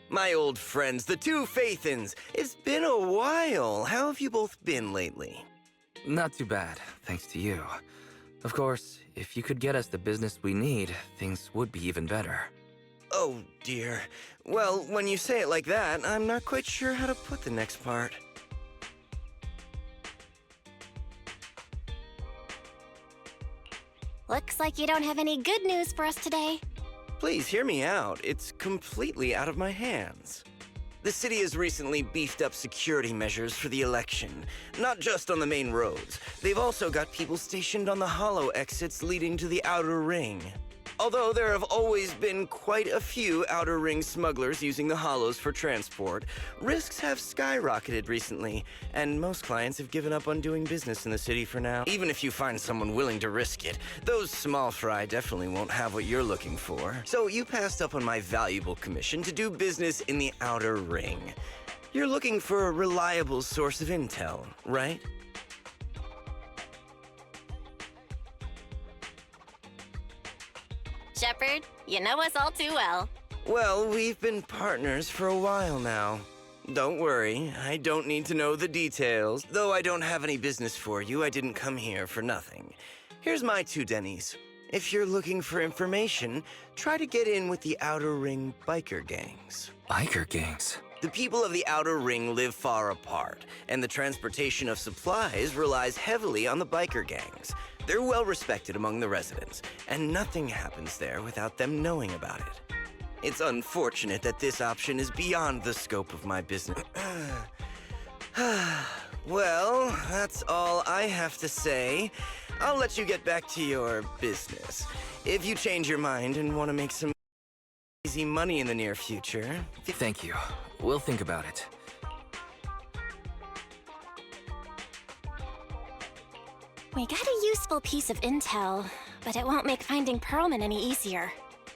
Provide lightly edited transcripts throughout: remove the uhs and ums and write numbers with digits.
My old friends, the two Faithins. It's been a while. How have you both been lately? Not too bad, thanks to you. Of course, if you could get us the business we need, things would be even better. Oh, dear. Well, when you say it like that, I'm not quite sure how to put the next part. Looks like you don't have any good news for us today. Please hear me out. It's completely out of my hands. The city has recently beefed up security measures for the election, not just on the main roads. They've also got people stationed on the hollow exits leading to the outer ring. Although there have always been quite a few outer ring smugglers using the hollows for transport, risks have skyrocketed recently, and most clients have given up on doing business in the city for now. Even if you find someone willing to risk it, those small fry definitely won't have what you're looking for. So you passed up on my valuable commission to do business in the outer ring. You're looking for a reliable source of intel, right? Shepard, you know us all too well. Well, we've been partners for a while now. Don't worry, I don't need to know the details. Though I don't have any business for you, I didn't come here for nothing. Here's my 2 Denny's. If you're looking for information, try to get in with the Outer Ring biker gangs. Biker gangs? The people of the Outer Ring live far apart, and the transportation of supplies relies heavily on the biker gangs. They're well respected among the residents, and nothing happens there without them knowing about it. It's unfortunate that this option is beyond the scope of my business. Well, that's all I have to say. I'll let you get back to your business. If you change your mind and want to make some easy money in the near future... Thank you. We'll think about it. We got a useful piece of intel, but it won't make finding Perlman any easier.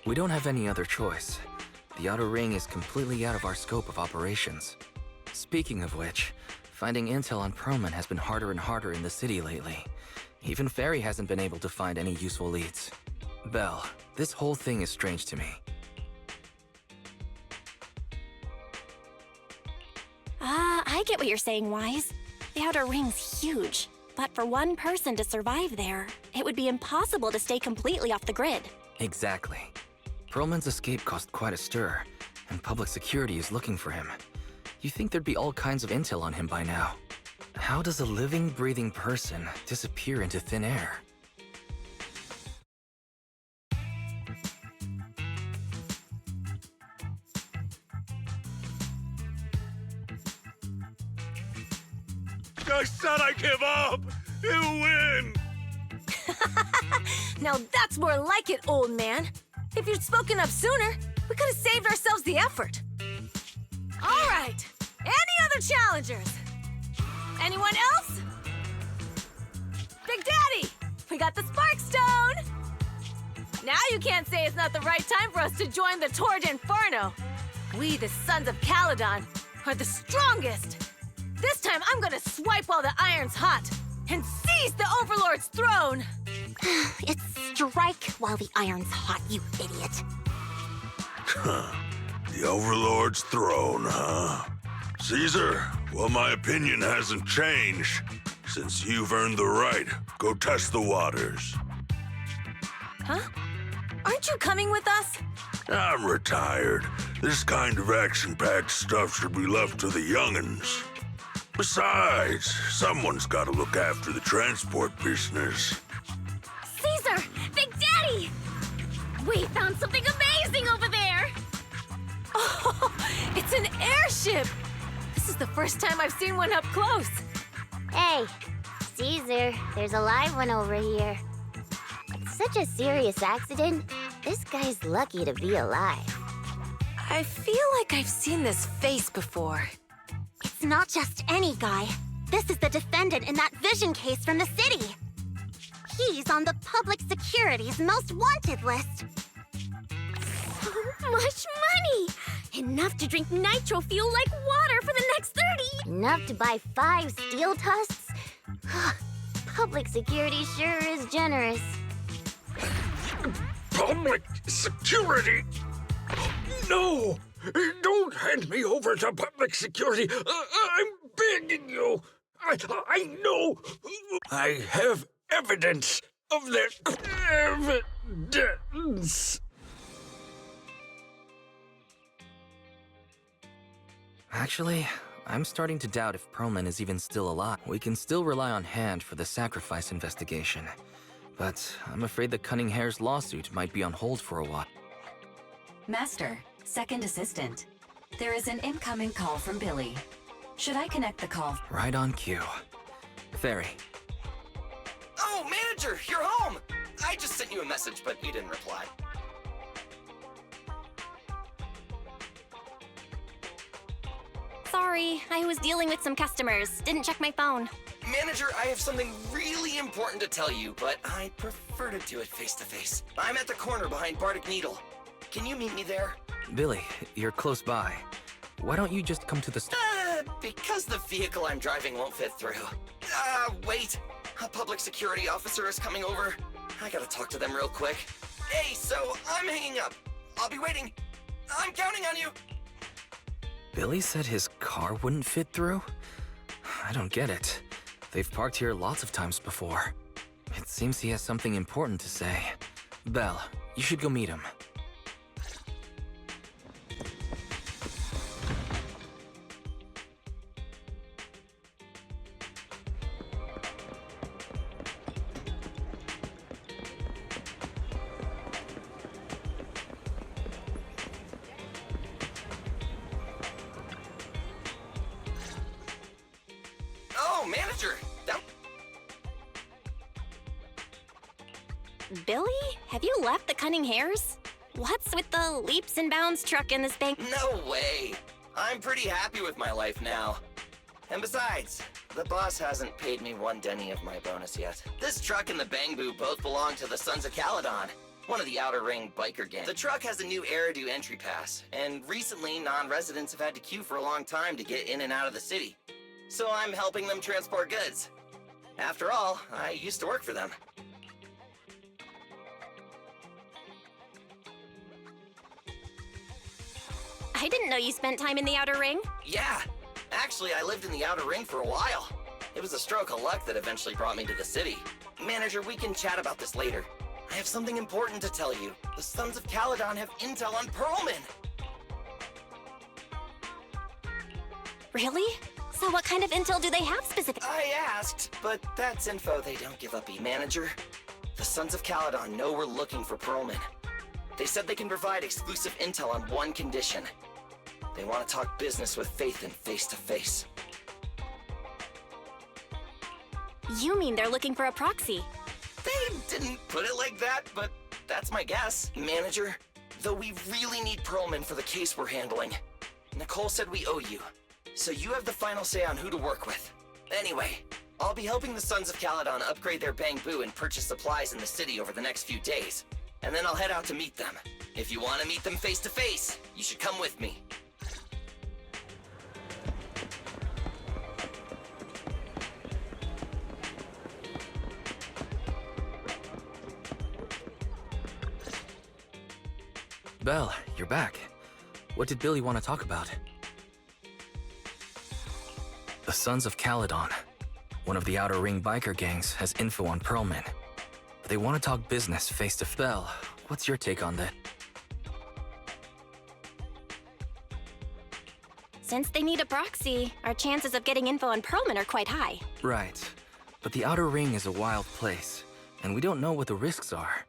We don't have any other choice. The Outer Ring is completely out of our scope of operations. Speaking of which, finding intel on Perlman has been harder and harder in the city lately. Even Ferry hasn't been able to find any useful leads. Belle, this whole thing is strange to me. I get what you're saying, Wise. The Outer Ring's huge. But for one person to survive there, it would be impossible to stay completely off the grid. Exactly. Perlman's escape caused quite a stir, and public security is looking for him. You'd think there'd be all kinds of intel on him by now. How does a living, breathing person disappear into thin air? I said I give up! You win! Now that's more like it, old man. If you'd spoken up sooner, we could have saved ourselves the effort. All right. Any other challengers? Anyone else? Big Daddy, we got the Spark Stone. Now you can't say it's not the right time for us to join the Torrid Inferno. We, the Sons of Caledon, are the strongest. This time I'm gonna swipe while the iron's hot and seize the Overlord's throne. It's strike while the iron's hot, you idiot. The Overlord's throne, huh? Caesar, well, my opinion hasn't changed. Since you've earned the right, go test the waters. Huh? Aren't you coming with us? I'm retired. This kind of action-packed stuff should be left to the young'uns. Besides, someone's got to look after the transport business. Caesar! Big Daddy! We found something amazing over there! Oh, it's an airship! This is the first time I've seen one up close. Hey, Caesar, there's a live one over here. It's such a serious accident. This guy's lucky to be alive. I feel like I've seen this face before. It's not just any guy. This is the defendant in that vision case from the city. He's on the public security's most wanted list. So much money! Enough to drink nitro fuel like water for the next 30! Enough to buy 5 steel tusks? Public security sure is generous. Public security? No! Don't hand me over to public security. I'm begging you. I know. I have evidence of their evidence. Actually, I'm starting to doubt if Perlman is even still alive. We can still rely on Hand for the sacrifice investigation. But I'm afraid the Cunning Hare's lawsuit might be on hold for a while. Master, second assistant. There is an incoming call from Billy. Should I connect the call? Right on cue. Fairy. Oh, manager, you're home! I just sent you a message, but you didn't reply. Sorry, I was dealing with some customers. Didn't check my phone. Manager, I have something really important to tell you, but I prefer to do it face-to-face. I'm at the corner behind Bardic Needle. Can you meet me there? Billy, you're close by. Why don't you just come to the Because the vehicle I'm driving won't fit through. Wait. A public security officer is coming over. I gotta talk to them real quick. Hey, so I'm hanging up. I'll be waiting. I'm counting on you. Billy said his car wouldn't fit through? I don't get it. They've parked here lots of times before. It seems he has something important to say. Belle, you should go meet him. Oh, manager! Billy? Have you left the Cunning Hares? What's with the leaps and bounds truck in this bank? No way! I'm pretty happy with my life now. And besides, the boss hasn't paid me one denny of my bonus yet. This truck and the Bang Boo both belong to the Sons of Caledon, one of the Outer Ring biker gangs. The truck has a new Eridu entry pass, and recently non-residents have had to queue for a long time to get in and out of the city. So I'm helping them transport goods. After all, I used to work for them. I didn't know you spent time in the Outer Ring. Yeah, actually I lived in the Outer Ring for a while. It was a stroke of luck that eventually brought me to the city. Manager, we can chat about this later. I have something important to tell you. The Sons of Caledon have intel on Perlman. Really? So what kind of intel do they have specifically? I asked, but that's info they don't give up, manager. The Sons of Caledon know we're looking for Perlman. They said they can provide exclusive intel on one condition. They want to talk business with Faithen face-to-face. You mean they're looking for a proxy? They didn't put it like that, but that's my guess. Manager, though we really need Perlman for the case we're handling. Nicole said we owe you, so you have the final say on who to work with. Anyway, I'll be helping the Sons of Caledon upgrade their Bang Boo and purchase supplies in the city over the next few days. And then I'll head out to meet them. If you want to meet them face-to-face, you should come with me. Belle, you're back. What did Billy want to talk about? The Sons of Caledon, one of the Outer Ring biker gangs, has info on Perlman. But they want to talk business face-to-face. Belle, what's your take on that? Since they need a proxy, our chances of getting info on Perlman are quite high. Right. But the Outer Ring is a wild place, and we don't know what the risks are.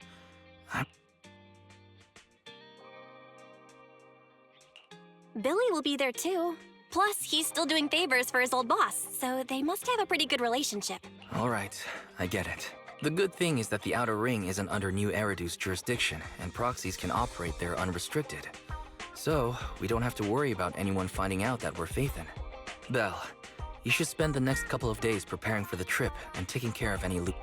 Billy will be there too. Plus, he's still doing favors for his old boss, so they must have a pretty good relationship. All right, I get it. The good thing is that the Outer Ring isn't under New Eridu's jurisdiction, and proxies can operate there unrestricted. So, we don't have to worry about anyone finding out that we're Faithen. Belle, you should spend the next couple of days preparing for the trip and taking care of any loot.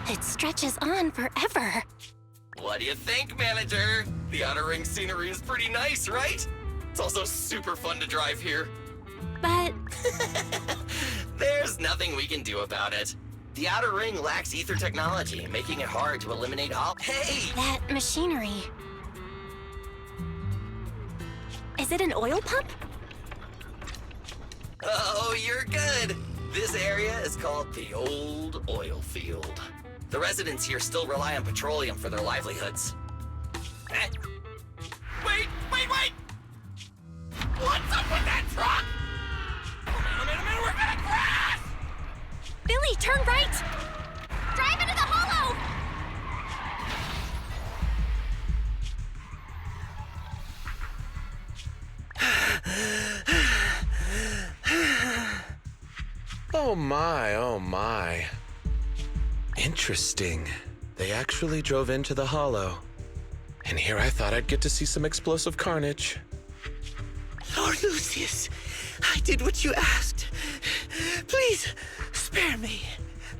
It stretches on forever. What do you think, Manager? The Outer Ring scenery is pretty nice, right? It's also super fun to drive here. But There's nothing we can do about it. The Outer Ring lacks ether technology, making it hard to eliminate Hey! that machinery... Is it an oil pump? Oh, you're good. This area is called the Old Oil Field. The residents here still rely on petroleum for their livelihoods. Wait! What's up with that truck? Oh man, we're gonna crash! Billy, turn right! Drive into the hollow! Oh my. Interesting. They actually drove into the hollow. And here I thought I'd get to see some explosive carnage. Lord Lucius, I did what you asked. Please, spare me.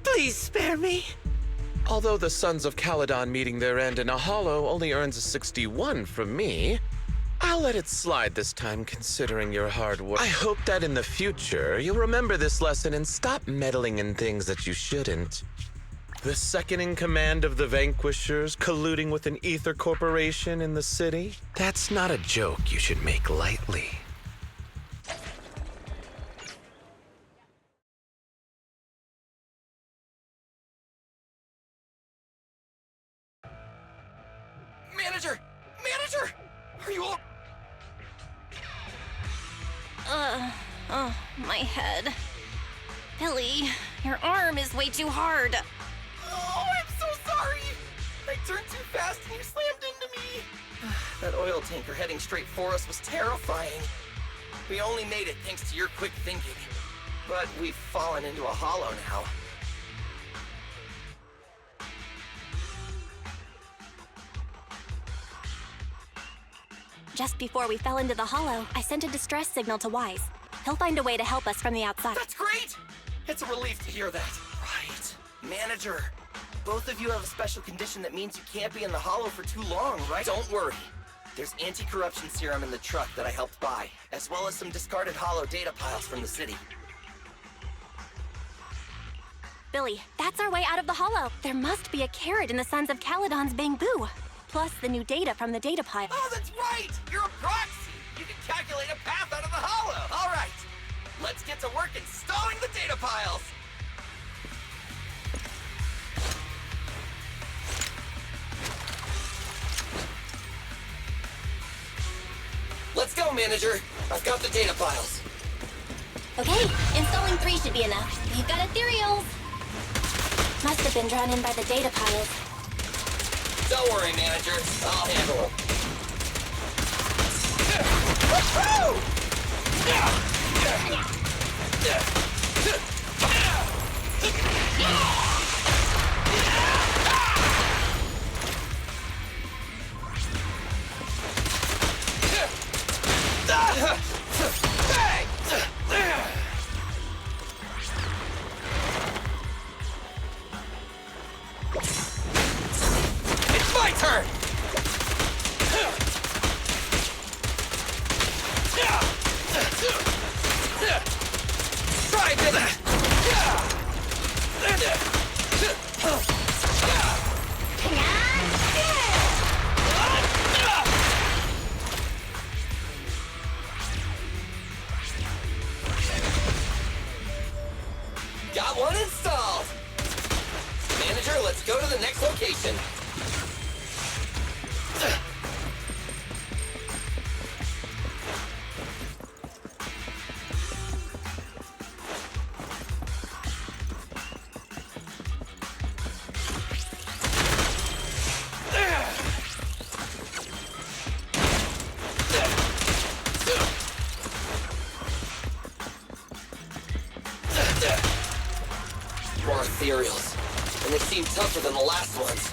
Please spare me. Although the Sons of Caledon meeting their end in a hollow only earns a 61 from me, I'll let it slide this time considering your hard work. I hope that in the future, you'll remember this lesson and stop meddling in things that you shouldn't. The second in command of the Vanquishers colluding with an ether corporation in the city? That's not a joke you should make lightly. Manager! Are you all... Oh, my head. Billy, your arm is way too hard. Oh, I'm so sorry! I turned too fast and you slammed into me! That oil tanker heading straight for us was terrifying. We only made it thanks to your quick thinking. But we've fallen into a hollow now. Just before we fell into the hollow, I sent a distress signal to Wise. He'll find a way to help us from the outside. That's great! It's a relief to hear that. Right. Manager, both of you have a special condition that means you can't be in the hollow for too long, right? Don't worry. There's anti-corruption serum in the truck that I helped buy, as well as some discarded hollow data piles from the city. Billy, that's our way out of the hollow. There must be a carrot in the Sons of Caledon's bamboo. Plus the new data from the data pile. Oh, that's right! You're a proxy! You can calculate a path out of the hollow! All right! Let's get to work installing the data piles! Let's go, Manager! I've got the data piles. Okay, installing 3 should be enough. We've got ethereals. Must have been drawn in by the data piles. Don't worry, Manager. I'll handle them. It's my turn! Try this! Got one installed! Manager, let's go to the next location. More ethereals, and they seem tougher than the last ones.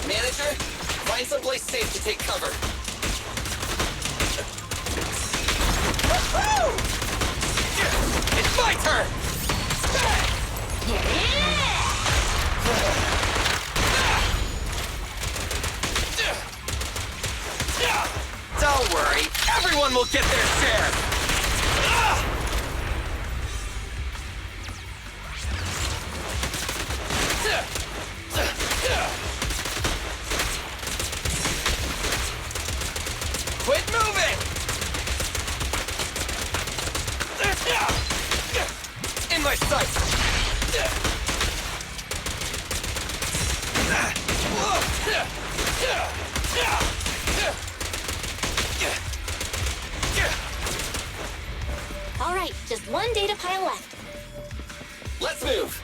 Manager, find someplace safe to take cover. It's my turn! will get their share! Quit moving! In my sights! All right, just one data pile left. Let's move!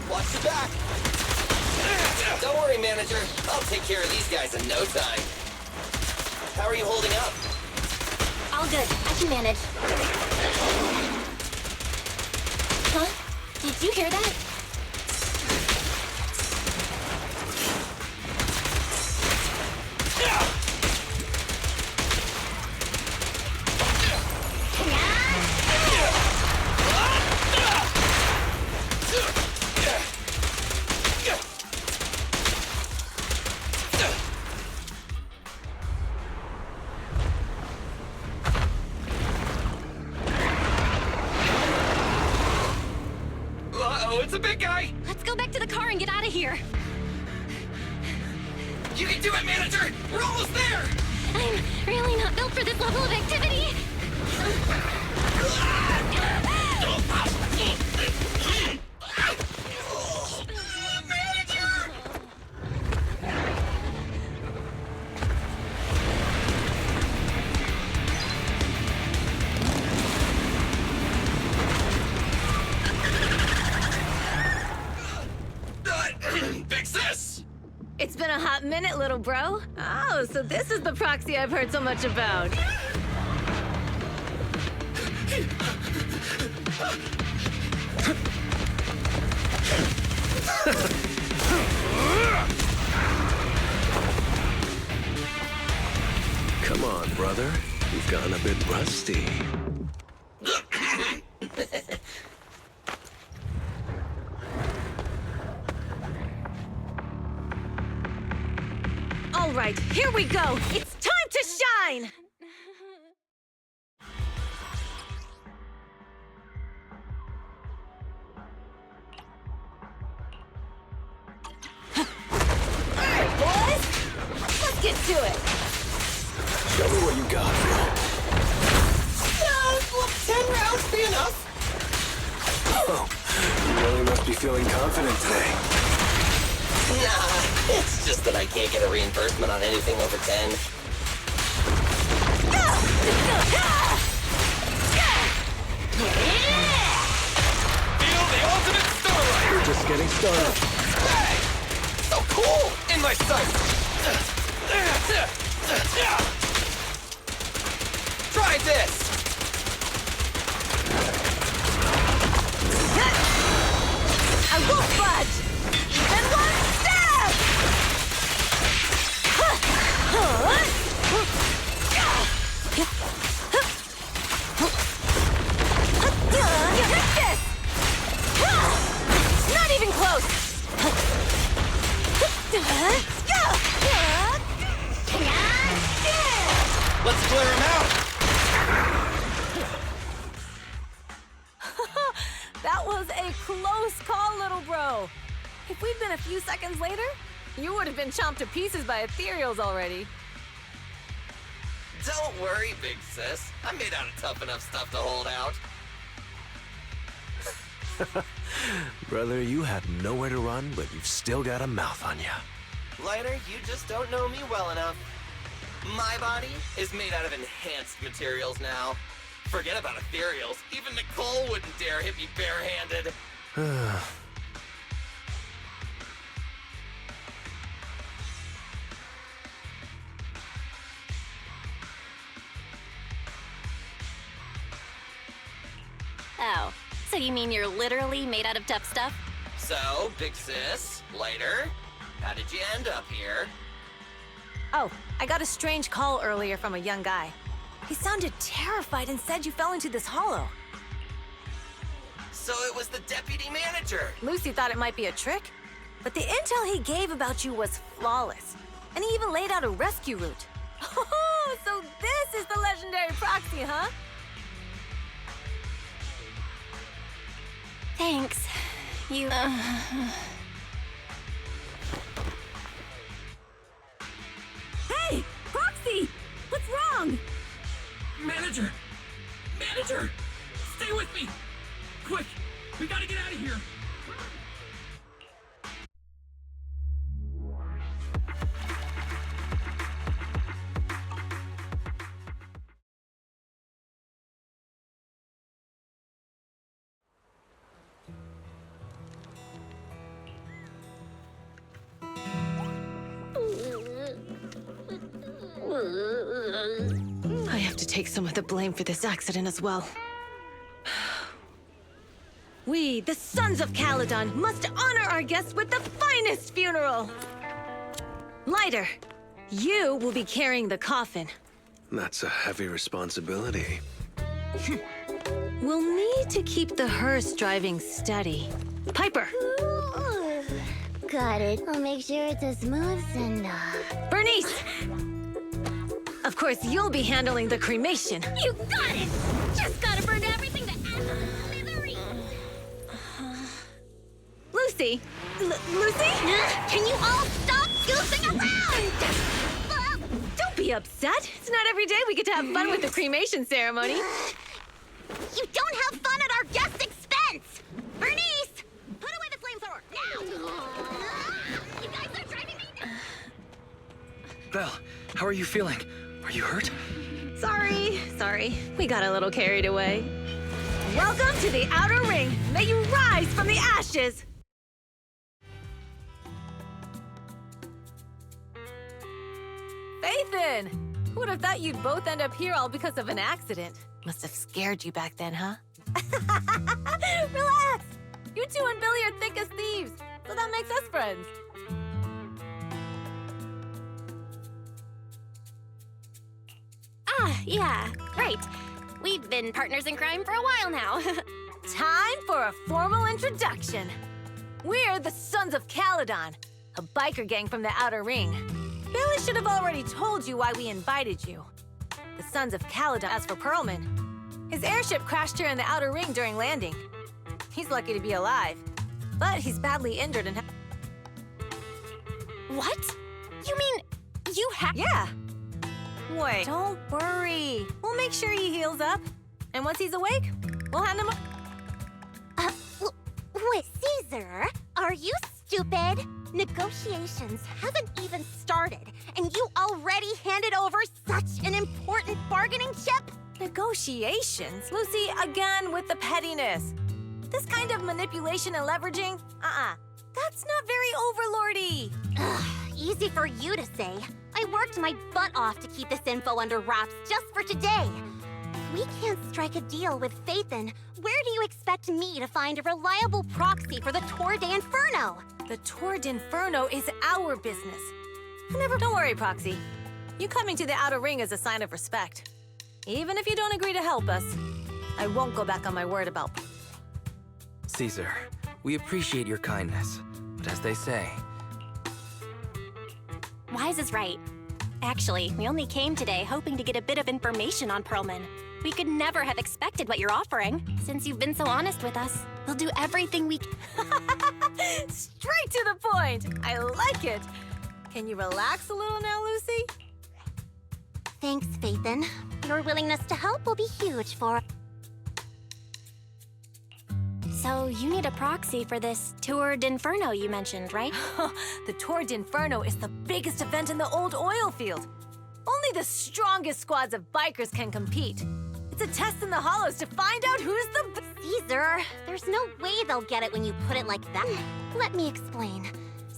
Watch your back! Don't worry, manager. I'll take care of these guys in no time. How are you holding up? All good. I can manage. Huh? Did you hear that? Uh-oh, it's a big guy! Let's go back to the car and get out of here. You can do it, manager! We're almost there! I'm really not built for this level of activity. Big sis! It's been a hot minute, little bro. Oh, so this is the proxy I've heard so much about. Come on, brother. You've gotten a bit rusty. All right, here we go. It's time to shine. All right, boys. Let's get to it. Show me what you got, bro. Will 10 rounds be enough? Oh, you really must be feeling confident today. Nah, it's just that I can't get a reimbursement on anything over 10. Feel the ultimate starlight! You're just getting started. Hey! So cool! In my sights! Try this! I won't budge! Even one step! Take this! Not even close! Let's clear him out! That was a close call, little bro. If we'd been a few seconds later, you would have been chomped to pieces by ethereals already. Don't worry, big sis. I'm made out of tough enough stuff to hold out. Brother, you have nowhere to run, but you've still got a mouth on you. Lighter, you just don't know me well enough. My body is made out of enhanced materials now. Forget about ethereals. Even Nicole wouldn't dare hit me barehanded. Oh, so you mean you're literally made out of tough stuff? So, big sis, Lighter, how did you end up here? Oh, I got a strange call earlier from a young guy. He sounded terrified and said you fell into this hollow. So it was the deputy manager. Lucy thought it might be a trick, but the intel he gave about you was flawless. And he even laid out a rescue route. Oh, so this is the legendary proxy, huh? Thanks. You... Hey, Proxy! What's wrong? Manager! Manager! Stay with me! Quick! We gotta get out of here! I have to take some of the blame for this accident as well. We, the Sons of Caledon, must honor our guests with the finest funeral! Lighter, you will be carrying the coffin. That's a heavy responsibility. We'll need to keep the hearse driving steady. Piper! Got it. I'll make sure it's as smooth and Bernice! Of course, you'll be handling the cremation. You got it! Just gotta burn everything to smithereens! Lucy! Lucy? Can you all stop goofing around? Don't be upset. It's not every day we get to have fun with the cremation ceremony. You don't have fun at our guest expense! Bernice! Put away the flamethrower, now! You guys are driving me nuts! Belle, how are you feeling? Are you hurt? Sorry. We got a little carried away. Welcome to the Outer Ring. May you rise from the ashes. Faithin! Who would have thought you'd both end up here all because of an accident? Must have scared you back then, huh? Relax! You two and Billy are thick as thieves, so that makes us friends. Yeah, right. We've been partners in crime for a while now. Time for a formal introduction. We're the Sons of Caledon, a biker gang from the Outer Ring. Billy should have already told you why we invited you. The Sons of Caledon. As for Perlman, his airship crashed here in the Outer Ring during landing. He's lucky to be alive, but he's badly injured and What? You mean you have... Yeah. Wait, don't worry. We'll make sure he heals up. And once he's awake, we'll hand him Wait, Caesar, are you stupid? Negotiations haven't even started, and you already handed over such an important bargaining chip? Negotiations? Lucy, again with the pettiness. This kind of manipulation and leveraging? That's not very overlordy. Easy for you to say. I worked my butt off to keep this info under wraps just for today. If we can't strike a deal with Faithin, where do you expect me to find a reliable proxy for the Tour de Inferno? The Tour d'Inferno is our business. Don't worry, Proxy. You coming to the Outer Ring is a sign of respect. Even if you don't agree to help us, I won't go back on my word about... Caesar, we appreciate your kindness, but as they say... Wise is right. Actually, we only came today hoping to get a bit of information on Perlman. We could never have expected what you're offering, since you've been so honest with us. We'll do everything we can. Straight to the point! I like it! Can you relax a little now, Lucy? Thanks, Faithin. Your willingness to help will be huge for... So, you need a proxy for this Tour d'Inferno you mentioned, right? The Tour d'Inferno is the biggest event in the old oil field. Only the strongest squads of bikers can compete. It's a test in the hollows to find out who's the... Caesar, there's no way they'll get it when you put it like that. Let me explain.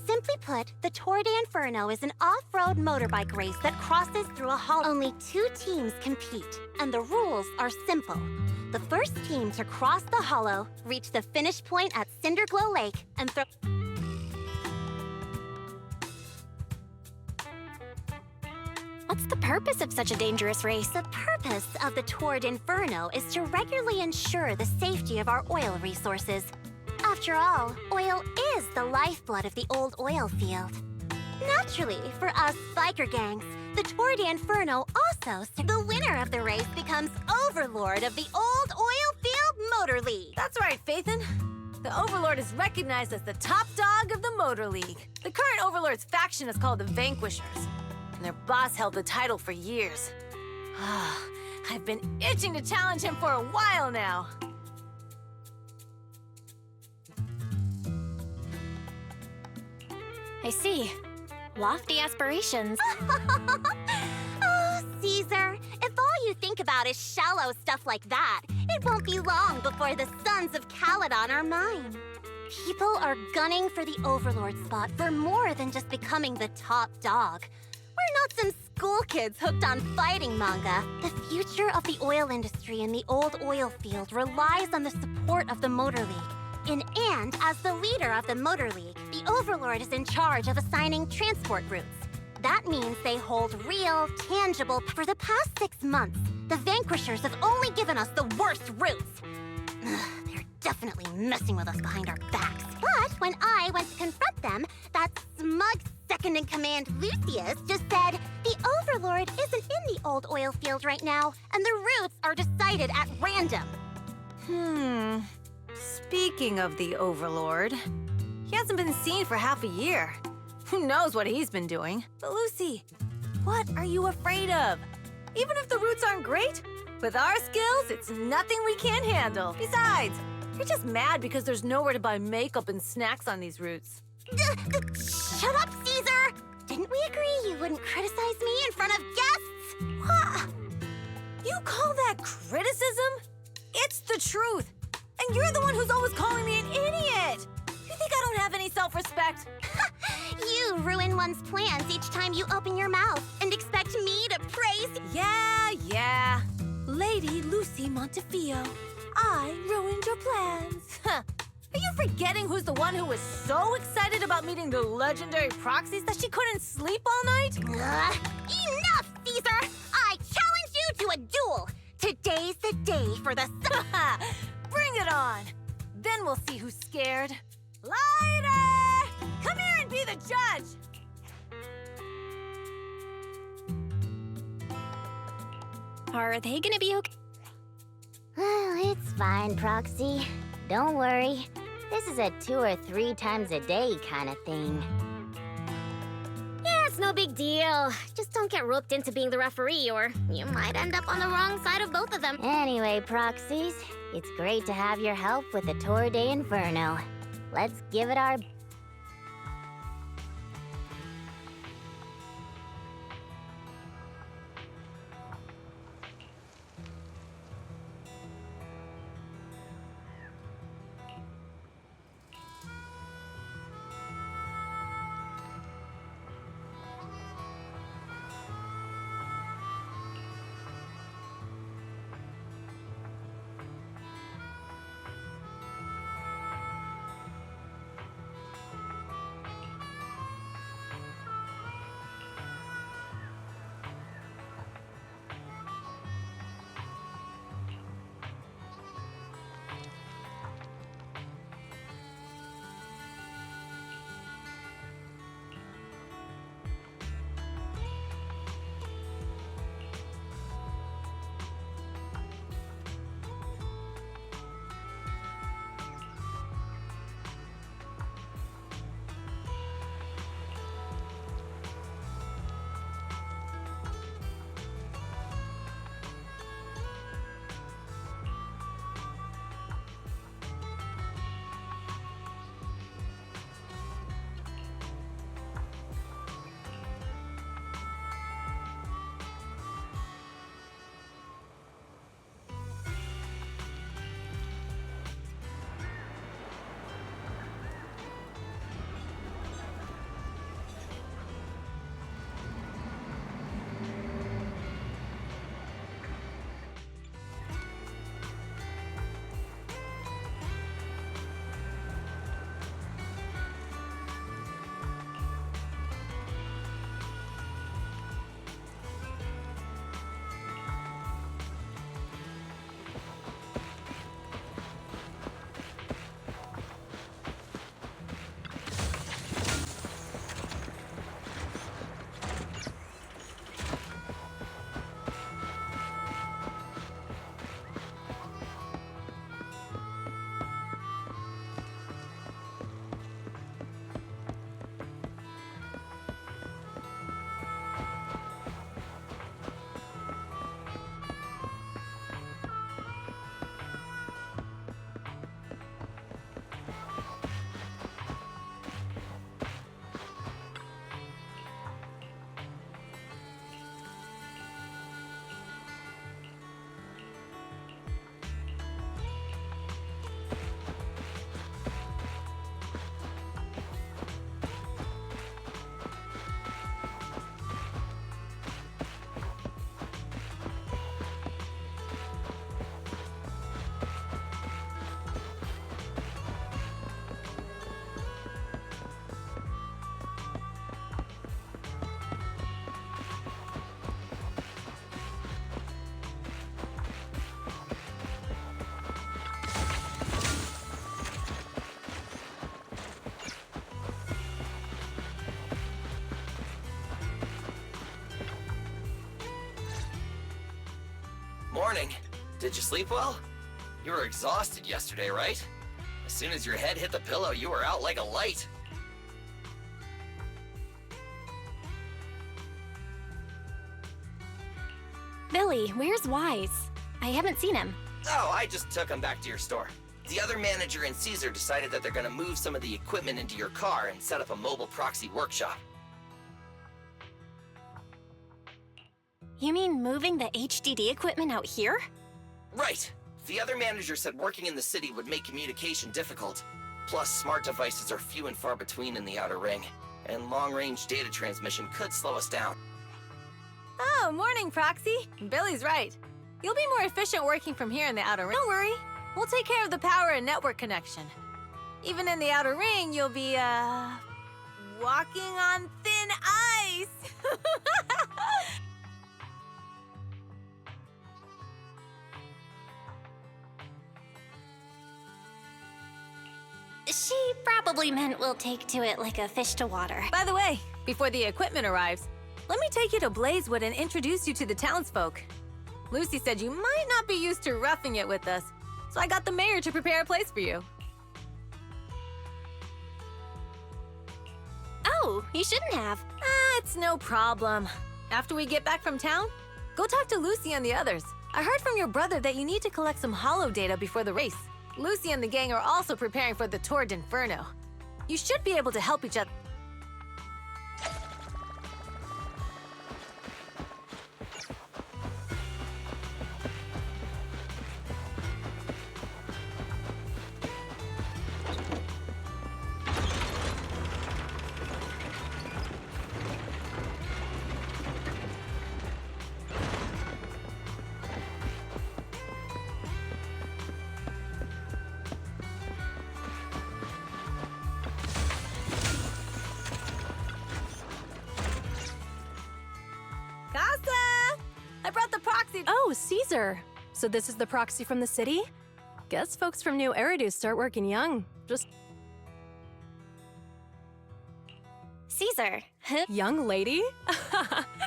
Simply put, the Tour de Inferno is an off-road motorbike race that crosses through a hollow. Only 2 teams compete, and the rules are simple. The first team to cross the hollow, reach the finish point at Cinderglow Lake, and throw... What's the purpose of such a dangerous race? The purpose of the Tour d'Inferno is to regularly ensure the safety of our oil resources. After all, oil is the lifeblood of the old oil field. Naturally, for us biker gangs, the Tour d'Inferno also... The winner of the race becomes overlord of the old oil field Motor League. That's right, Phaethon. The Overlord is recognized as the top dog of the Motor League. The current Overlord's faction is called the Vanquishers, and their boss held the title for years. I've been itching to challenge him for a while now. I see. Lofty aspirations. Oh, Caesar, if all you think about is shallow stuff like that, it won't be long before the sons of Caledon are mine. People are gunning for the Overlord spot for more than just becoming the top dog. We're not some school kids hooked on fighting manga. The future of the oil industry in the old oil field relies on the support of the Motor League. And as the leader of the Motor League, the Overlord is in charge of assigning transport routes. That means they hold real, tangible... For the past 6 months, the Vanquishers have only given us the worst routes. They're definitely messing with us behind our backs. But when I went to confront them, that smug second-in-command Lucius just said, the Overlord isn't in the old oil field right now, and the routes are decided at random. Speaking of the Overlord, he hasn't been seen for half a year. Who knows what he's been doing? But Lucy, what are you afraid of? Even if the routes aren't great, with our skills, it's nothing we can't handle. Besides, you're just mad because there's nowhere to buy makeup and snacks on these routes. Shut up, Caesar! Didn't we agree you wouldn't criticize me in front of guests? What? You call that criticism? It's the truth. And you're the one who's always calling me an idiot! You think I don't have any self-respect? You ruin one's plans each time you open your mouth and expect me to praise... Yeah. Lady Lucy Montefiore, I ruined your plans. Are you forgetting who's the one who was so excited about meeting the legendary proxies that she couldn't sleep all night? Enough, Caesar! I challenge you to a duel! Today's the day for the... Bring it on! Then we'll see who's scared. Lighter! Come here and be the judge! Are they gonna be okay? Well, it's fine, Proxy. Don't worry. This is a 2 or 3 times a day kind of thing. Yeah, it's no big deal. Just don't get roped into being the referee, or you might end up on the wrong side of both of them. Anyway, Proxies, it's great to have your help with the Tour d'Inferno. Let's give it our... morning. Did you sleep well? You were exhausted yesterday, right? As soon as your head hit the pillow, you were out like a light. Billy, where's Wise? I haven't seen him. Oh, I just took him back to your store. The other manager and Caesar decided that they're gonna move some of the equipment into your car and set up a mobile proxy workshop. You mean moving the HDD equipment out here? Right. The other manager said working in the city would make communication difficult. Plus, smart devices are few and far between in the Outer Ring, and long-range data transmission could slow us down. Oh, morning, Proxy. Billy's right. You'll be more efficient working from here in the Outer Ring. Don't worry. We'll take care of the power and network connection. Even in the Outer Ring, you'll be, walking on thin ice. She probably meant we'll take to it like a fish to water. By the way, before the equipment arrives, let me take you to Blazewood and introduce you to the townsfolk. Lucy said you might not be used to roughing it with us, so I got the mayor to prepare a place for you. Oh, you shouldn't have. It's no problem. After we get back from town, go talk to Lucy and the others. I heard from your brother that you need to collect some holo data before the race. Lucy and the gang are also preparing for the Tour d'Inferno. You should be able to help each other. Oh, Caesar! So this is the proxy from the city? Guess folks from New Eridu start working young. Just... Caesar, huh? Young lady?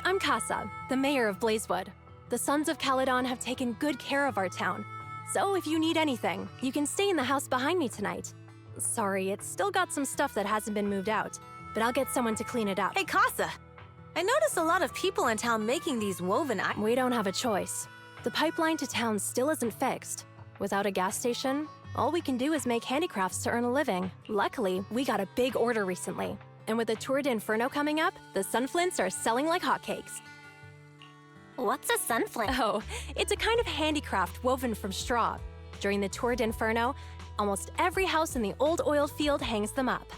I'm Casa, the mayor of Blazewood. The Sons of Caledon have taken good care of our town. So if you need anything, you can stay in the house behind me tonight. Sorry, it's still got some stuff that hasn't been moved out, but I'll get someone to clean it up. Hey, Casa! I noticed a lot of people in town making these woven items. We don't have a choice. The pipeline to town still isn't fixed. Without a gas station, all we can do is make handicrafts to earn a living. Luckily, we got a big order recently. And with the Tour d'Inferno coming up, the sunflints are selling like hotcakes. What's a sunflint? Oh, it's a kind of handicraft woven from straw. During the Tour d'Inferno, almost every house in the old oil field hangs them up.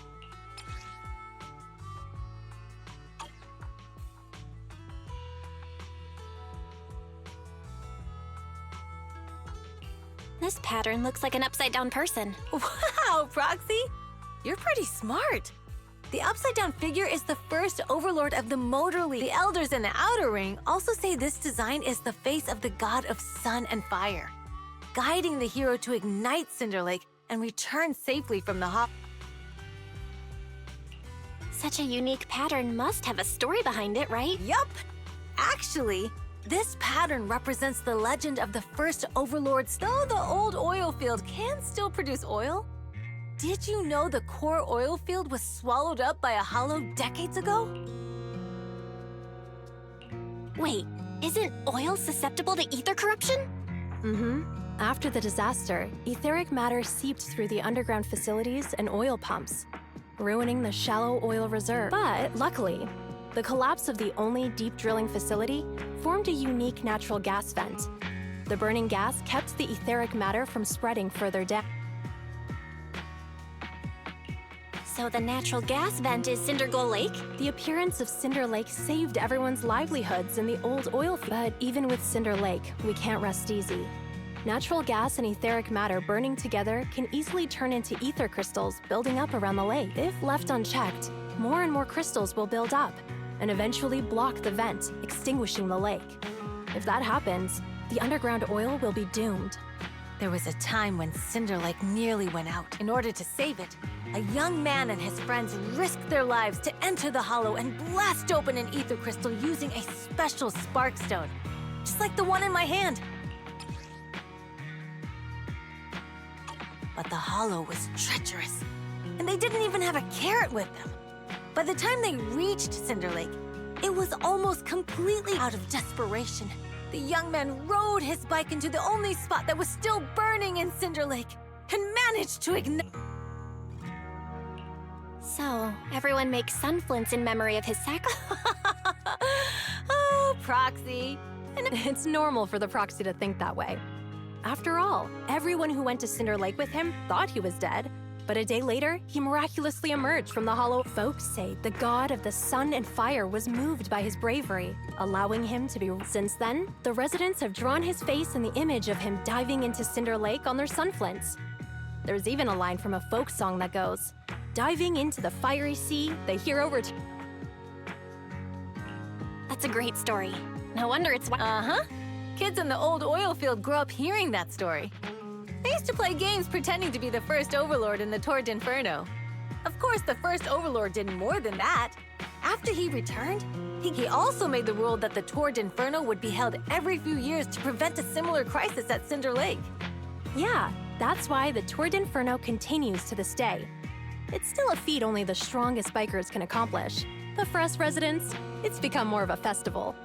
This pattern looks like an upside-down person. Wow, Proxy! You're pretty smart. The upside-down figure is the first overlord of the Motor League. The elders in the Outer Ring also say this design is the face of the god of sun and fire, guiding the hero to ignite Cinder Lake and return safely from the hop. Such a unique pattern must have a story behind it, right? Yup! Actually, this pattern represents the legend of the first overlords. Though the old oil field can still produce oil, did you know the core oil field was swallowed up by a hollow decades ago? Wait, isn't oil susceptible to ether corruption? Mm-hmm. After the disaster, etheric matter seeped through the underground facilities and oil pumps, ruining the shallow oil reserve. But luckily, the collapse of the only deep drilling facility formed a unique natural gas vent. The burning gas kept the etheric matter from spreading further down. So the natural gas vent is Cinder Goal Lake? The appearance of Cinder Lake saved everyone's livelihoods in the old oil field. But even with Cinder Lake, we can't rest easy. Natural gas and etheric matter burning together can easily turn into ether crystals building up around the lake. If left unchecked, more and more crystals will build up and eventually block the vent, extinguishing the lake. If that happens, the underground oil will be doomed. There was a time when Cinder Lake nearly went out. In order to save it, a young man and his friends risked their lives to enter the hollow and blast open an ether crystal using a special spark stone, just like the one in my hand. But the Hollow was treacherous, and they didn't even have a carrot with them. By the time they reached Cinder Lake, it was almost completely out of desperation. The young man rode his bike into the only spot that was still burning in Cinder Lake and managed to ignite. So, everyone makes sunflints in memory of his sacrifice. Oh, Proxy. And it's normal for the Proxy to think that way. After all, everyone who went to Cinder Lake with him thought he was dead. But a day later, he miraculously emerged from the Hollow. Folks say the god of the sun and fire was moved by his bravery, allowing him to be. Since then, the residents have drawn his face in the image of him diving into Cinder Lake on their sunflints. There's even a line from a folk song that goes, "Diving into the fiery sea, the hero returns." That's a great story. No wonder it's. Uh-huh. Kids in the old oil field grew up hearing that story. They used to play games pretending to be the first Overlord in the Tour d'Inferno. Of course, the first Overlord did more than that. After he returned, he also made the rule that the Tour d'Inferno would be held every few years to prevent a similar crisis at Cinder Lake. Yeah, that's why the Tour d'Inferno continues to this day. It's still a feat only the strongest bikers can accomplish. But for us residents, it's become more of a festival.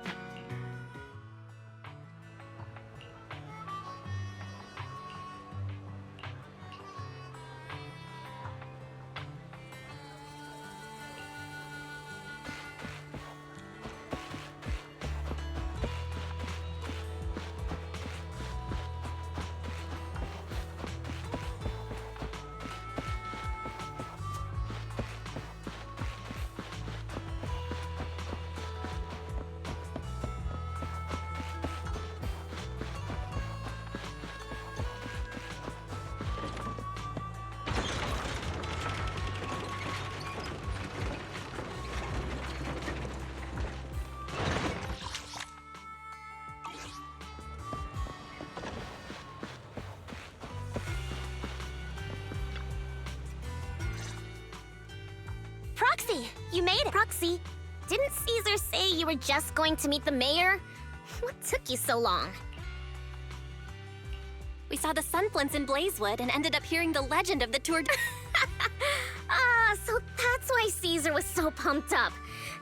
Proxy, you made it. Proxy, didn't Caesar say you were just going to meet the mayor? What took you so long? We saw the sunflints in Blazewood and ended up hearing the legend of the Tour. So that's why Caesar was so pumped up.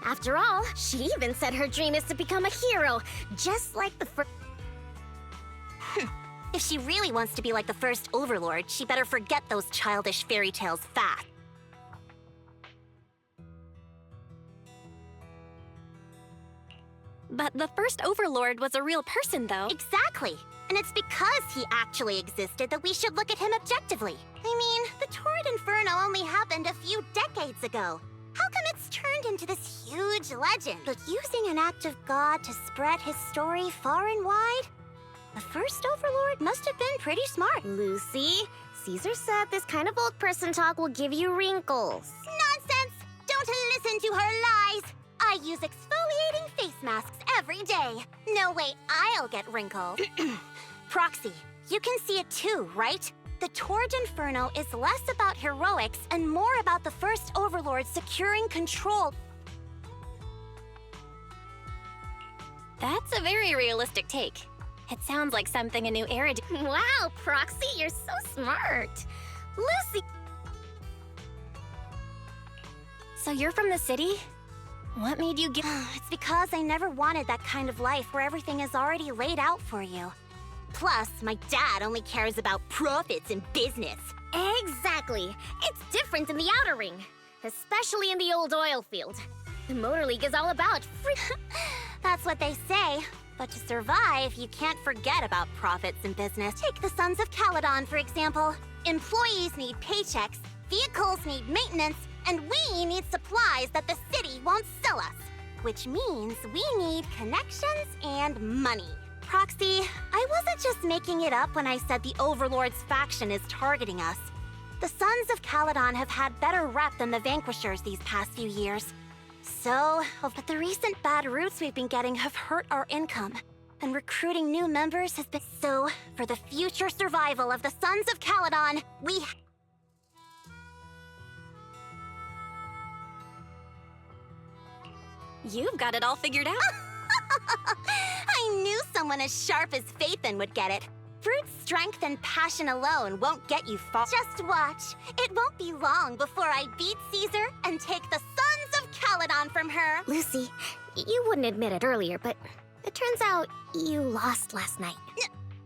After all, she even said her dream is to become a hero, just like the first. If she really wants to be like the first Overlord, she better forget those childish fairy tales fast. But the first Overlord was a real person, though. Exactly. And it's because he actually existed that we should look at him objectively. I mean, the Tour d'Inferno only happened a few decades ago. How come it's turned into this huge legend? But using an act of God to spread his story far and wide? The first Overlord must have been pretty smart. Lucy, Caesar said this kind of old person talk will give you wrinkles. Nonsense! Don't listen to her lies! I use exfoliating face masks every day. No way I'll get wrinkles. Proxy, you can see it too, right? The Tour d'Inferno is less about heroics and more about the first Overlord securing control. That's a very realistic take. It sounds like something a new era. Wow, Proxy, you're so smart. Lucy. So you're from the city? What made you get— It's because I never wanted that kind of life where everything is already laid out for you. Plus, my dad only cares about profits and business. Exactly. It's different in the Outer Ring, especially in the old oil field. The Motor League is all about free. That's what they say. But to survive, you can't forget about profits and business. Take the Sons of Caledon, for example. Employees need paychecks, vehicles need maintenance, and we need supplies that the city won't sell us. Which means we need connections and money. Proxy, I wasn't just making it up when I said the Overlord's faction is targeting us. The Sons of Caledon have had better rep than the Vanquishers these past few years. But the recent bad routes we've been getting have hurt our income, and recruiting new members has been— So, for the future survival of the Sons of Caledon, we— You've got it all figured out. I knew someone as sharp as Phaethon would get it. Brute strength and passion alone won't get you far. Just watch. It won't be long before I beat Caesar and take the Sons of Caledon from her. Lucy, you wouldn't admit it earlier, but it turns out you lost last night.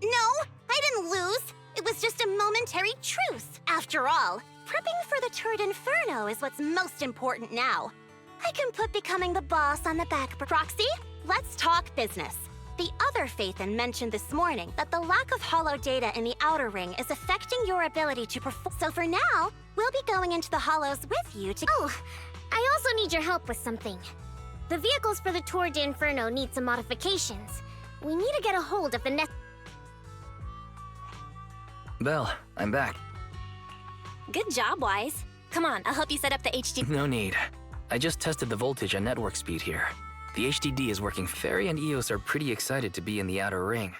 No, I didn't lose. It was just a momentary truce. After all, prepping for the Turd Inferno is what's most important now. I can put becoming the boss on the back burner. Proxy, let's talk business. The other Phaethon mentioned this morning that the lack of hollow data in the Outer Ring is affecting your ability to perform. So for now, we'll be going into the hollows with you to— Oh, I also need your help with something. The vehicles for the Tour de Inferno need some modifications. We need to get a hold of the Belle, I'm back. Good job, Wise. Come on, I'll help you set up the HD. No need. I just tested the voltage and network speed here. The HDD is working. Fairy and Eos are pretty excited to be in the Outer Ring.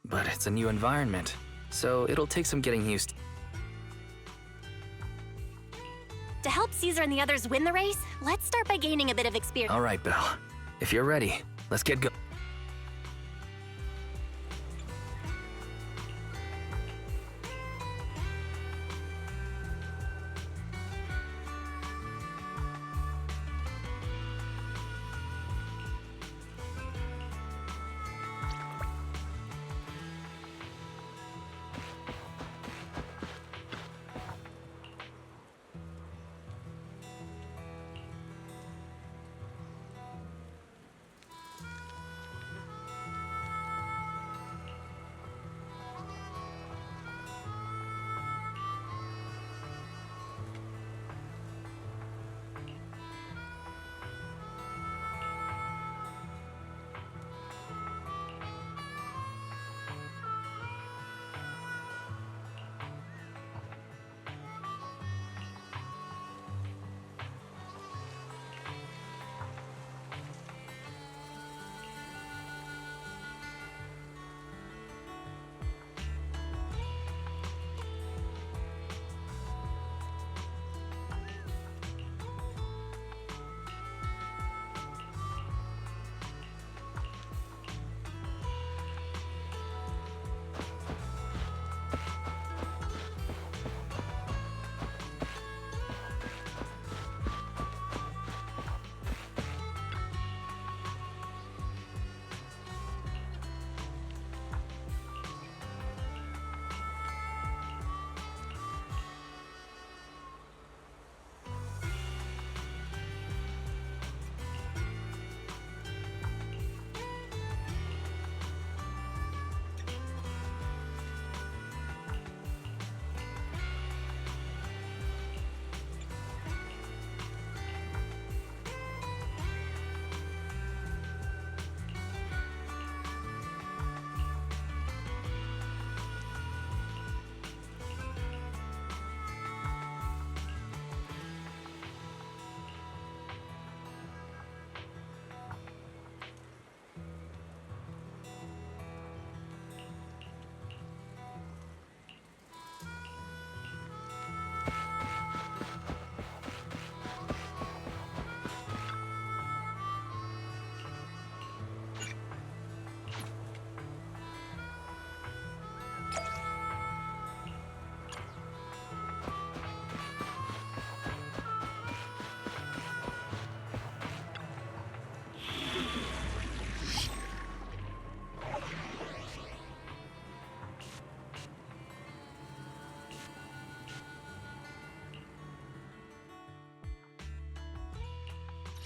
But it's a new environment, so it'll take some getting used to. To help Caesar and the others win the race, let's start by gaining a bit of experience. All right, Belle. If you're ready, let's get going.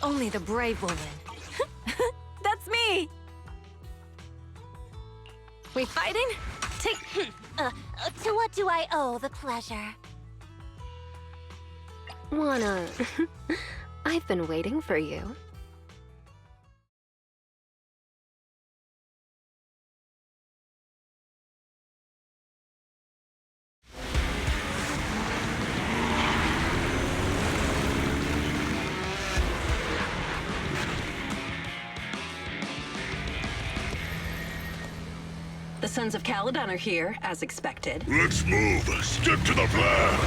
Only the brave will win. That's me! We fighting? Take... To what do I owe the pleasure? Wanna... I've been waiting for you. The Sons of Caledon are here, as expected. Let's move. Stick to the plan.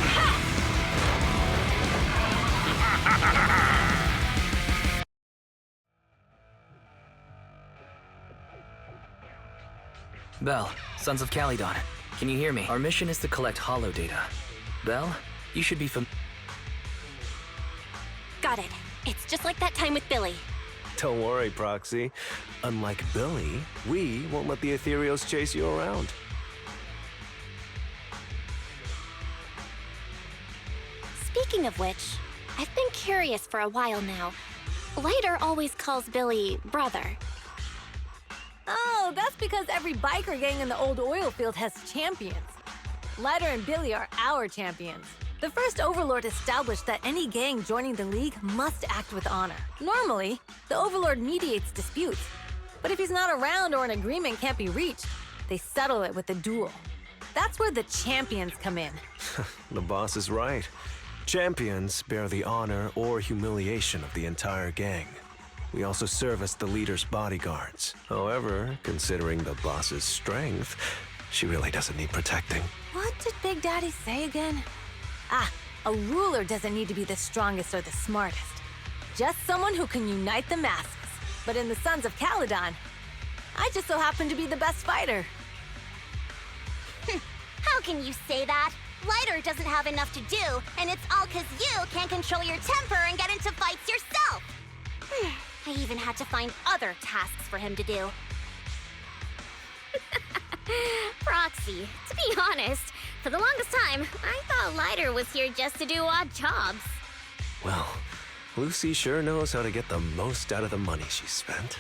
Belle, Sons of Calydon, can you hear me? Our mission is to collect holo data. Belle, you should be Got it. It's just like that time with Billy. Don't worry, Proxy. Unlike Billy, we won't let the Ethereals chase you around. Speaking of which, I've been curious for a while now. Lighter always calls Billy brother. Oh, that's because every biker gang in the old oil field has champions. Lighter and Billy are our champions. The first Overlord established that any gang joining the League must act with honor. Normally, the Overlord mediates disputes, but if he's not around or an agreement can't be reached, they settle it with a duel. That's where the champions come in. The boss is right. Champions bear the honor or humiliation of the entire gang. We also serve as the leader's bodyguards. However, considering the boss's strength, she really doesn't need protecting. What did Big Daddy say again? Ah, a ruler doesn't need to be the strongest or the smartest. Just someone who can unite the masses. But in the Sons of Calydon, I just so happen to be the best fighter. How can you say that? Lighter doesn't have enough to do, and it's all 'cause you can't control your temper and get into fights yourself. I even had to find other tasks for him to do. Proxy, to be honest, for the longest time, I thought Lighter was here just to do odd jobs. Well, Lucy sure knows how to get the most out of the money she spent.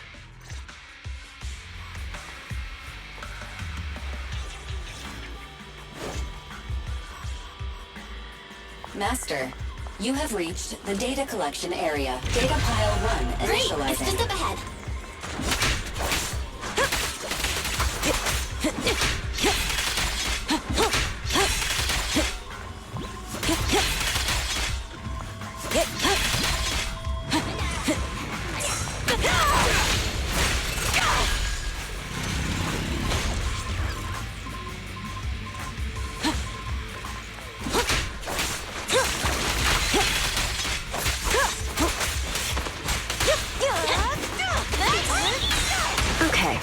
Master, you have reached the data collection area. Data pile 1 initializing. Great, it's just up ahead. Okay.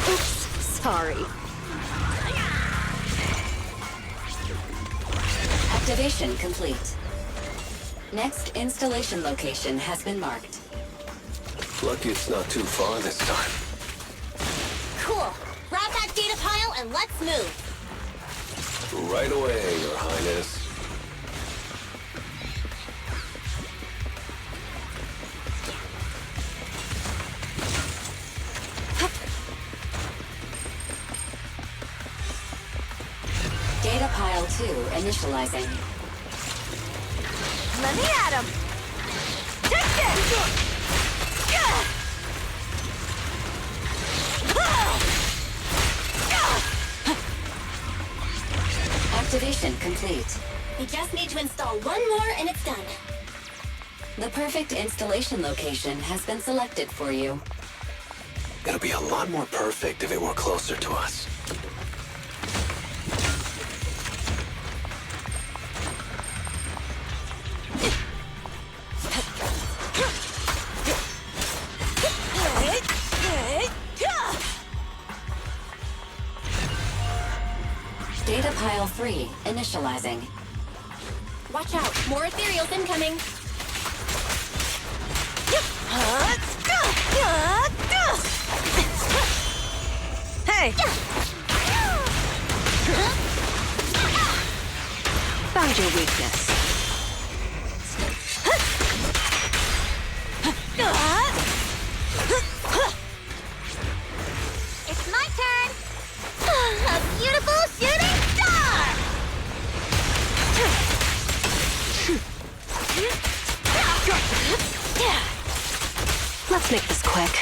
Oops, sorry. Activation complete. Next installation location has been marked. Lucky it's not too far this time. Cool. Grab that data pile and let's move. Right away, Your Highness. Data pile 2 initializing. Let me at him! Take this! Activation complete. We just need to install one more and it's done. The perfect installation location has been selected for you. It'll be a lot more perfect if it were closer to us. Data pile 3 initializing. Watch out, more ethereals incoming. Hey! Found your weakness. It's my turn. A beautiful shooting star! Let's make this quick.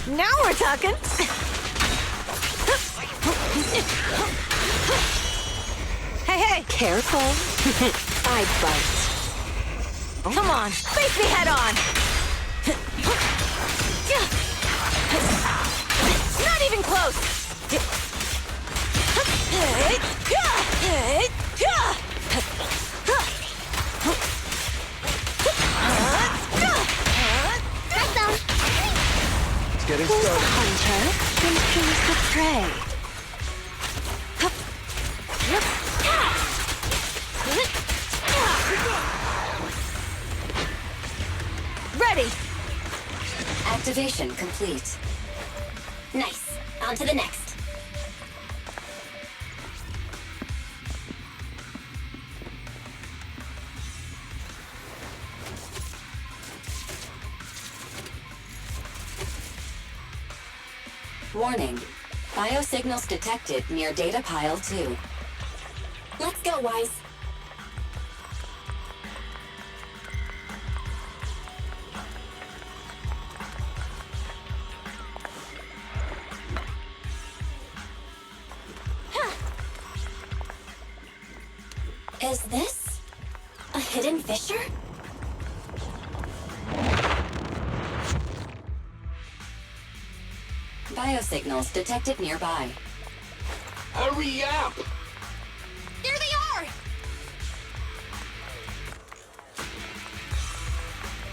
Now we're talking! Hey, hey! Careful. I bite. Come on, face me head on! Not even close! It's getting Who's the started. hunter? And who's the prey? Ready! Activation complete. Nice. On to the next. Warning. Biosignals detected near data pile 2. Let's go, Wise. Is this a hidden fissure? Biosignals detected nearby. Hurry up! There they are!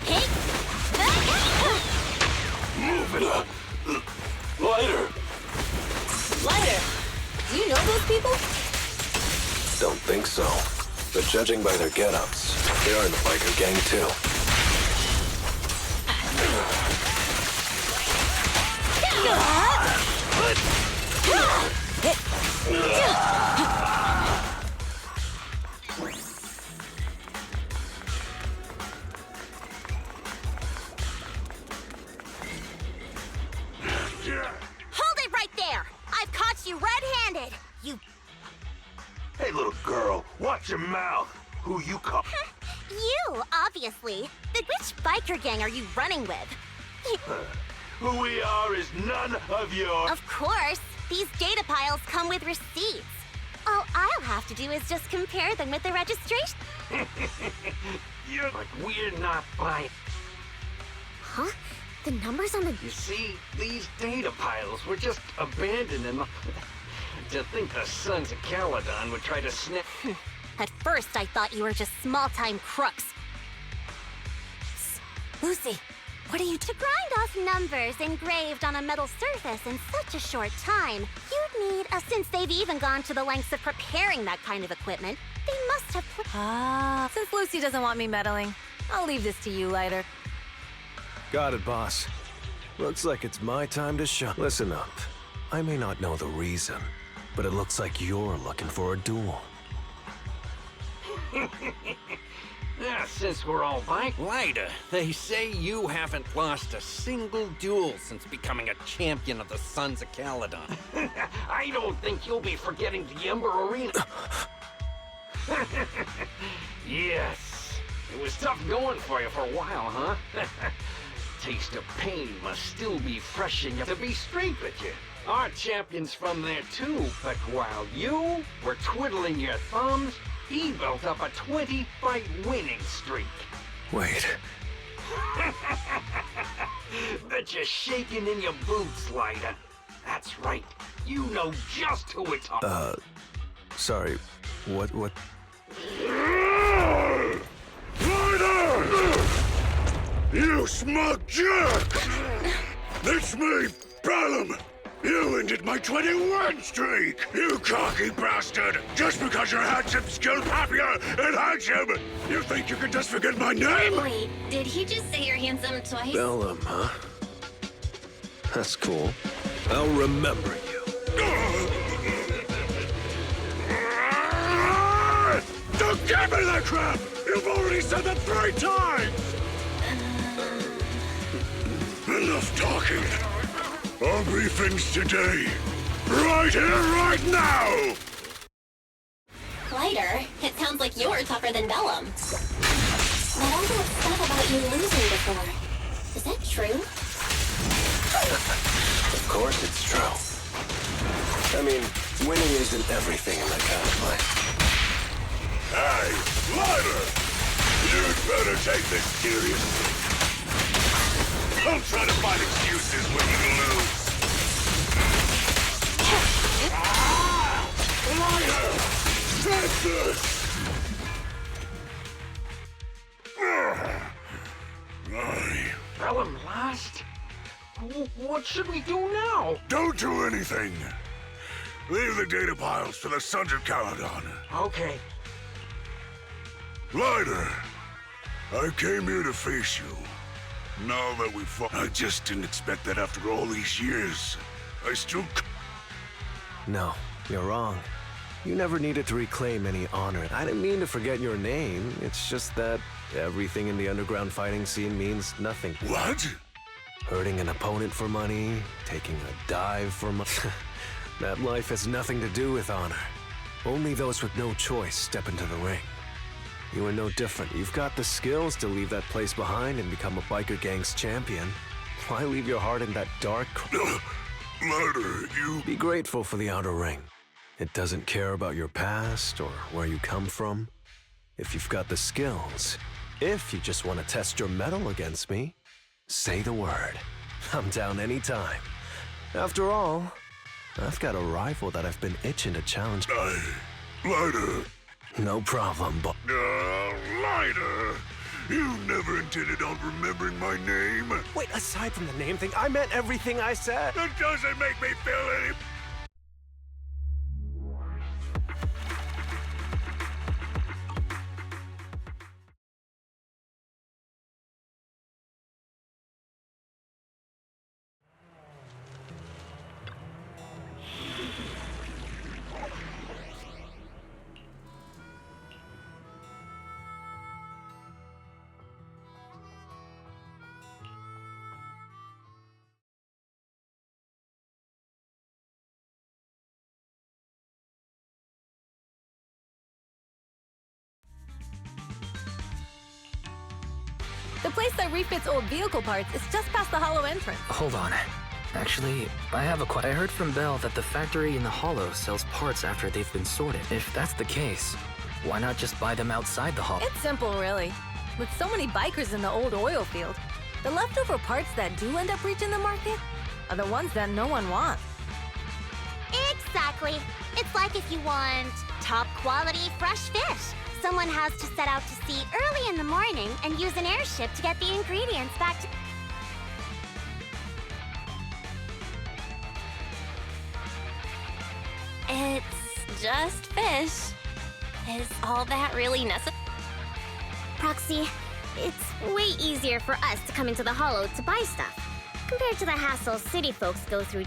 Hey! Move it up. Lighter. Lighter! Do you know those people? Don't think so. But judging by their get-ups, they are in the biker gang too. Hold it right there! I've caught you red-handed! You... Hey, little girl, watch your mouth. Who you call? You, obviously. But which biker gang are you running with? Who we are is none of your... Of course. These data piles come with receipts. All I'll have to do is just compare them with the registration. You're like we're not buying. Huh? The numbers on the... You see, these data piles were just abandoning them. To think the Sons of Caledon would try to snap... At first, I thought you were just small-time crooks. Lucy, what are you... To grind off numbers engraved on a metal surface in such a short time, you'd need since they've even gone to the lengths of preparing that kind of equipment, they must have... Since Lucy doesn't want me meddling, I'll leave this to you, Lighter. Got it, boss. Looks like it's my time to shine. Listen up. I may not know the reason, but it looks like you're looking for a duel. Since we're all bike Lighter, they say you haven't lost a single duel since becoming a champion of the Sons of Caledon. I don't think you'll be forgetting the Ember Arena. Yes, it was tough going for you for a while, huh? Taste of pain must still be fresh in you. To be straight with you, our champion's from there too, but while you were twiddling your thumbs, he built up a 20-fight winning streak. Wait. Bet you're shaking in your boots, Lighter. That's right. You know just who it's on. Sorry. What? Lighter! You smug jerk! It's me, Bellum! You ended my 21 streak! You cocky bastard! Just because you're handsome, skilled, happier, and handsome! You think you can just forget my name? Wait, did he just say you're handsome twice? Bellum, huh? That's cool. I'll remember you. Don't give me that crap! You've already said that 3 times! Enough talking. I'll brief things today. Right here, right now! Lighter, it sounds like you're tougher than Bellum. But all that stuff about you losing before, is that true? Of course it's true. I mean, winning isn't everything in that kind of play. Hey, Lighter! You'd better take this seriously. Don't try to find excuses when you lose. Lighter! Take this! Bellum lost? What should we do now? Don't do anything. Leave the data piles to the Sons of Caledon. Okay. Lighter, I came here to face you. Now that we fought, I just didn't expect that after all these years. I still... No, you're wrong. You never needed to reclaim any honor. I didn't mean to forget your name. It's just that everything in the underground fighting scene means nothing. What? Hurting an opponent for money, taking a dive for money. That life has nothing to do with honor. Only those with no choice step into the ring. You are no different. You've got the skills to leave that place behind and become a biker gang's champion. Why leave your heart in that dark... Lighter, you... Be grateful for the outer ring. It doesn't care about your past or where you come from. If you've got the skills, if you just want to test your mettle against me, say the word. I'm down anytime. After all, I've got a rival that I've been itching to challenge. Lighter. No problem, but... Lighter! You never intended on remembering my name. Wait, aside from the name thing, I meant everything I said. That doesn't make me feel any... The place that refits old vehicle parts is just past the hollow entrance. Hold on. Actually, I have a question. I heard from Belle that the factory in the hollow sells parts after they've been sorted. If that's the case, why not just buy them outside the hollow? It's simple, really. With so many bikers in the old oil field, the leftover parts that do end up reaching the market are the ones that no one wants. Exactly. It's like if you want top quality fresh fish. Someone has to set out to sea early in the morning and use an airship to get the ingredients back to... It's just fish. Is all that really necessary? Proxy, it's way easier for us to come into the hollow to buy stuff, compared to the hassle city folks go through.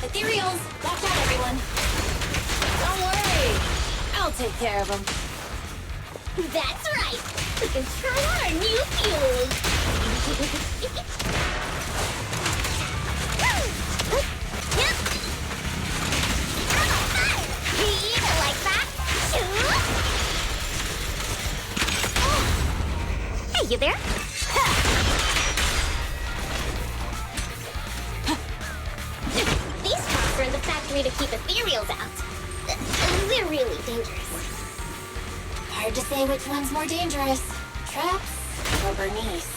Ethereals! Watch out, everyone! Don't worry! I'll take care of them. That's right! We can try out our new fuels! Yep! You like that? Hey, you there? These traps are in the factory to keep ethereals out. They're really dangerous. Hard to say which one's more dangerous. Traps or Bernice?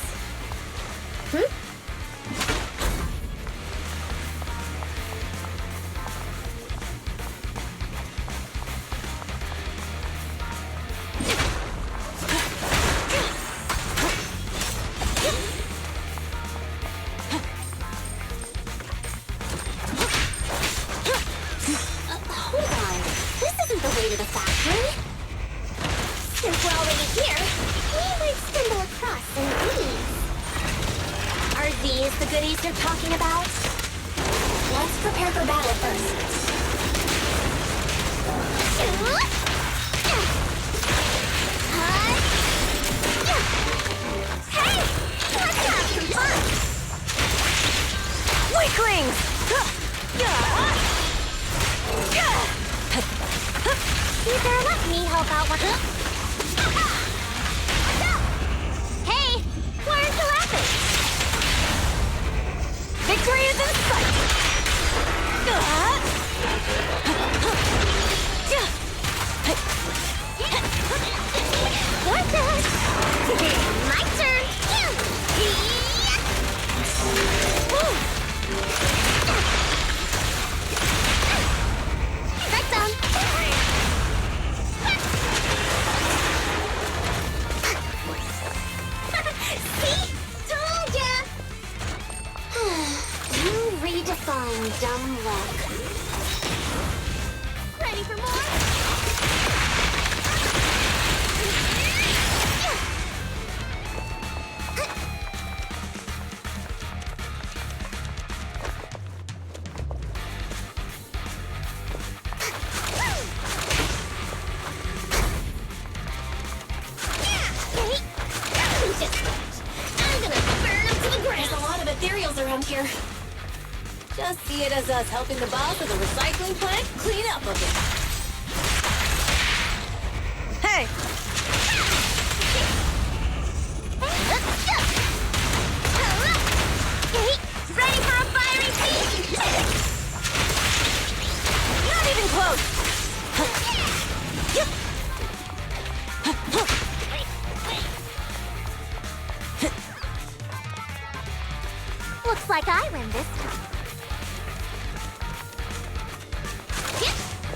Hold on. This isn't the way to the factory. Since we're already here, we might stumble across some goodies. Are these the goodies you're talking about? Let's prepare for battle first. Hey! Let's have some fun! Weaklings! help out one. Hey, why aren't you laughing? Victory is in sight! What's this? My turn! Right down! See? Told ya! You redefine dumb luck. Ready for more? I'm gonna burn them to the ground! There's a lot of ethereals around here. Just see it as us helping the boss of the recycling plant clean up a bit. Hey! Ready for a fiery feast? Not even close! Looks like I win this time.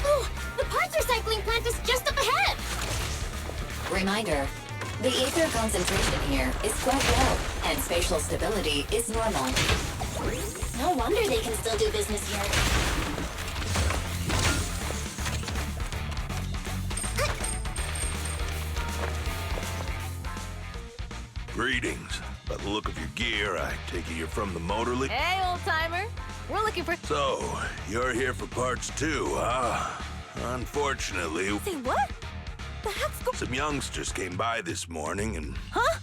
Oh, the parts recycling plant is just up ahead! Reminder, the ether concentration here is quite low, and spatial stability is normal. No wonder they can still do business here. Greetings. By the look of your gear, I take it you're from the Motor League. Hey, old-timer. We're looking for... So, you're here for parts 2, huh? Unfortunately... Say what? The heck's go... Some youngsters came by this morning and... Huh?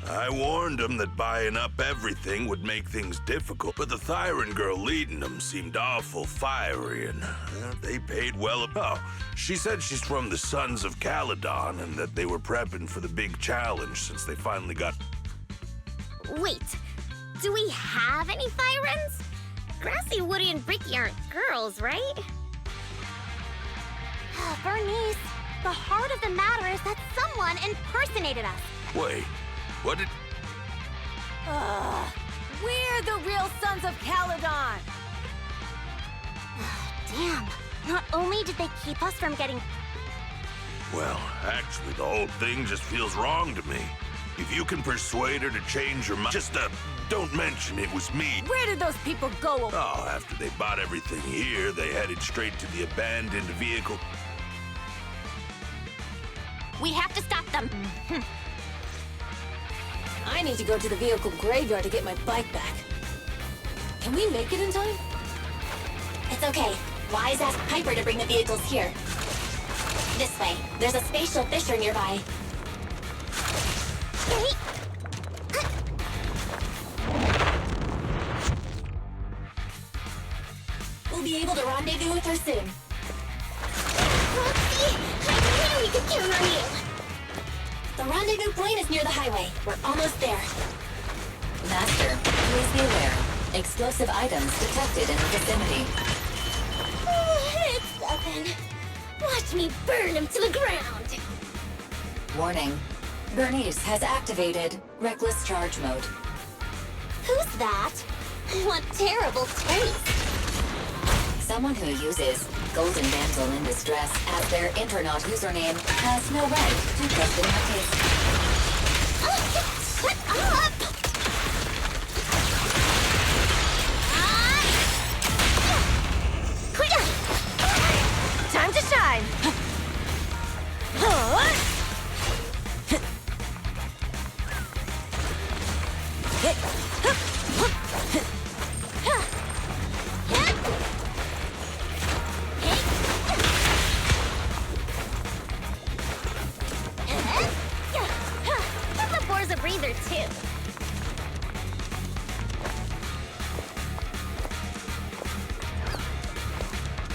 I warned them that buying up everything would make things difficult, but the Thyron girl leading them seemed awful fiery, and they paid well. Oh, she said she's from the Sons of Caledon, and that they were prepping for the big challenge since they finally got... Wait, do we have any Thyrans? Grassy, Woody, and Bricky aren't girls, right? Bernice, the heart of the matter is that someone impersonated us. Wait, what did... We're the real Sons of Caledon! Damn, not only did they keep us from getting... Well, actually, the whole thing just feels wrong to me. If you can persuade her to change her mind, just, don't mention it was me. Where did those people go? Oh, after they bought everything here, they headed straight to the abandoned vehicle. We have to stop them. I need to go to the vehicle graveyard to get my bike back. Can we make it in time? It's okay. Wise asked Piper to bring the vehicles here. This way. There's a spatial fissure nearby. We'll be able to rendezvous with her soon. Roxy, I knew we could count on you. The rendezvous point is near the highway. We're almost there. Master, please be aware. Explosive items detected in the vicinity. It's nothing. Watch me burn him to the ground. Warning. Bernice has activated Reckless Charge Mode. Who's that? What terrible taste. Someone who uses Golden Damsel in Distress as their Intronaut username has no right to question your taste. Shut up! Time to shine! The boar's a breather, too.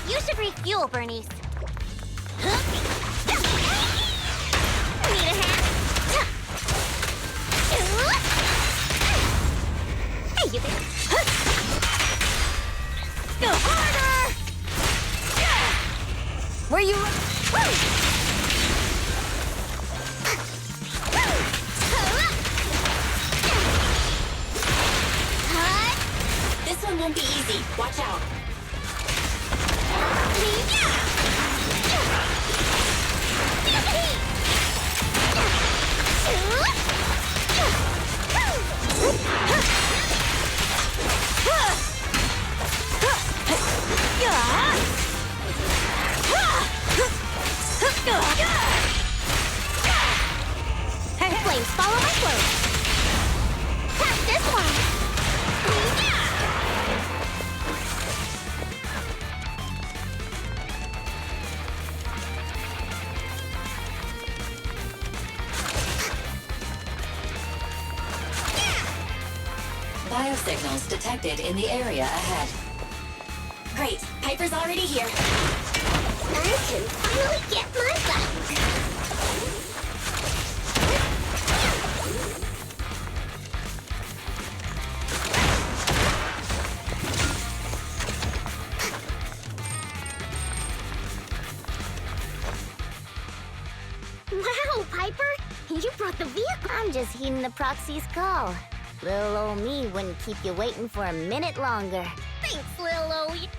You should refuel, Bernice. you think? Go harder! Where you... This one won't be easy. Watch out. Flames, follow my flow. Catch this one. Biosignals detected in the area ahead. Great. Piper's already here. I can finally get my back. Wow, Piper! You brought the vehicle! I'm just heeding the proxy's call. Little old me wouldn't keep you waiting for a minute longer. Thanks, little old...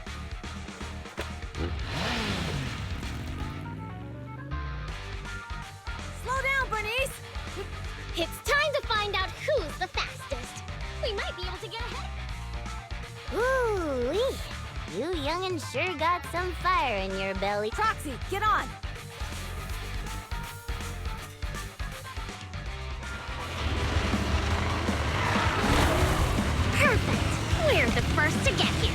Slow down, Bernice! It's time to find out who's the fastest. We might be able to get ahead. Ooh-wee. You young'un sure got some fire in your belly. Proxy, get on! Perfect. We're the first to get here.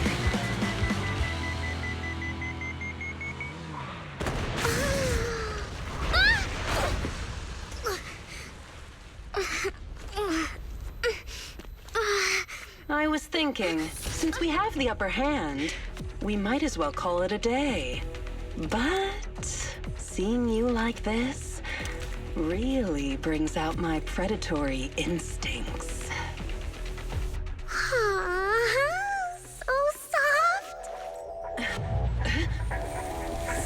I was thinking, since we have the upper hand, we might as well call it a day. But seeing you like this really brings out my predatory instincts. So soft.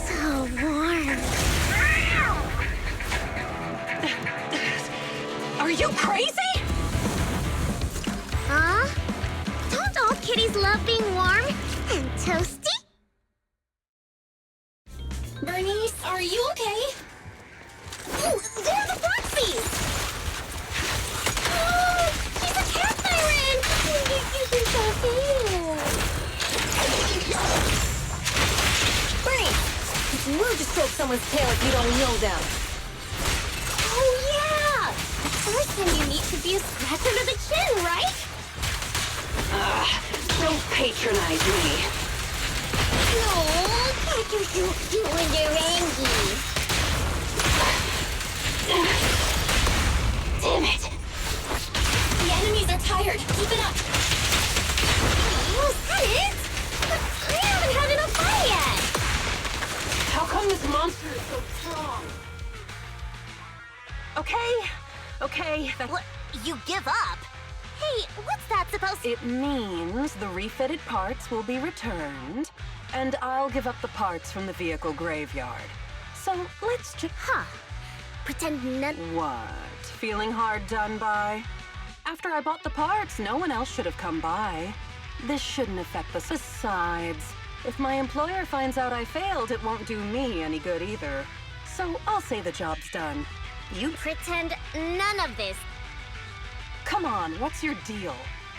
So warm. Are you crazy? Huh? Don't all kitties love being warm and toasty? Bernice, are you okay? Ooh, they're the proxies! Oh, she's a cat siren! You're so cute! Bernice! It's rude to stroke someone's tail if you don't know them. Oh, yeah! The first thing you need to be a scratch under the chin, right? Don't patronize me. No, can't you do cute when you're angry? Damn it! The enemies are tired. Keep it up. Was that it? But I haven't had enough fun yet. How come this monster is so strong? Okay, What? You give up? Hey, what's that supposed to... It means the refitted parts will be returned, and I'll give up the parts from the vehicle graveyard. So let's just... Huh. Pretend none... What? Feeling hard done by? After I bought the parts, no one else should have come by. This shouldn't affect the... Besides, if my employer finds out I failed, it won't do me any good either. So I'll say the job's done. You... Pretend none of this. Come on, what's your deal?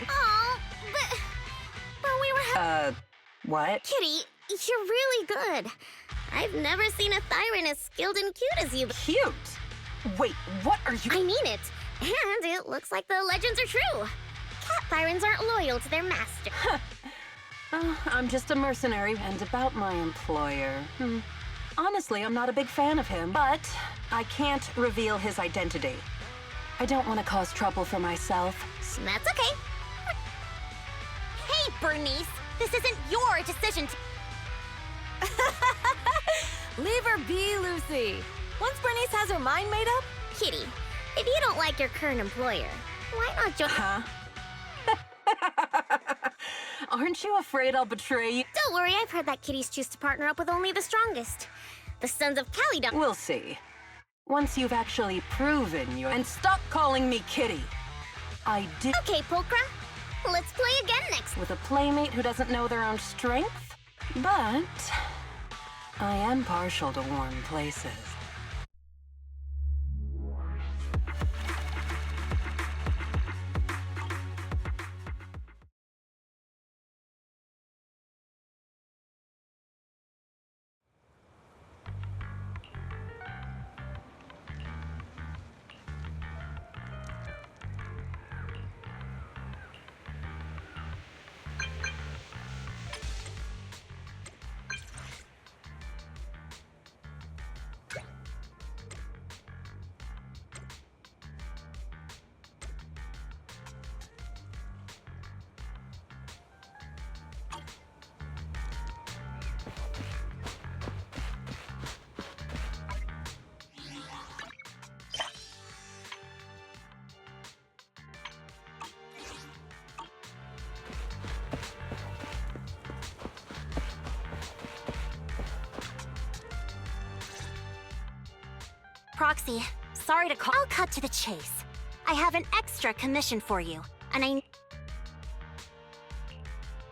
Oh, but we were What? Kitty, you're really good. I've never seen a Thyran as skilled and cute as you. Cute? Wait, what are you... I mean it. And it looks like the legends are true. Cat Thyrans aren't loyal to their master. I'm just a mercenary, and about my employer. Honestly, I'm not a big fan of him, but I can't reveal his identity. I don't want to cause trouble for myself. That's okay. Hey, Bernice, this isn't your decision to... Leave her be, Lucy. Once Bernice has her mind made up... Kitty, if you don't like your current employer, why not join... Huh? Aren't you afraid I'll betray you? Don't worry, I've heard that kitties choose to partner up with only the strongest. The Sons of Calydon. We'll see. Once you've actually proven your— And stop calling me Kitty. I do— Okay, Pulchra. Let's play again next. With a playmate who doesn't know their own strength? But I am partial to warm places. Proxy, sorry to call. I'll cut to the chase. I have an extra commission for you, and I...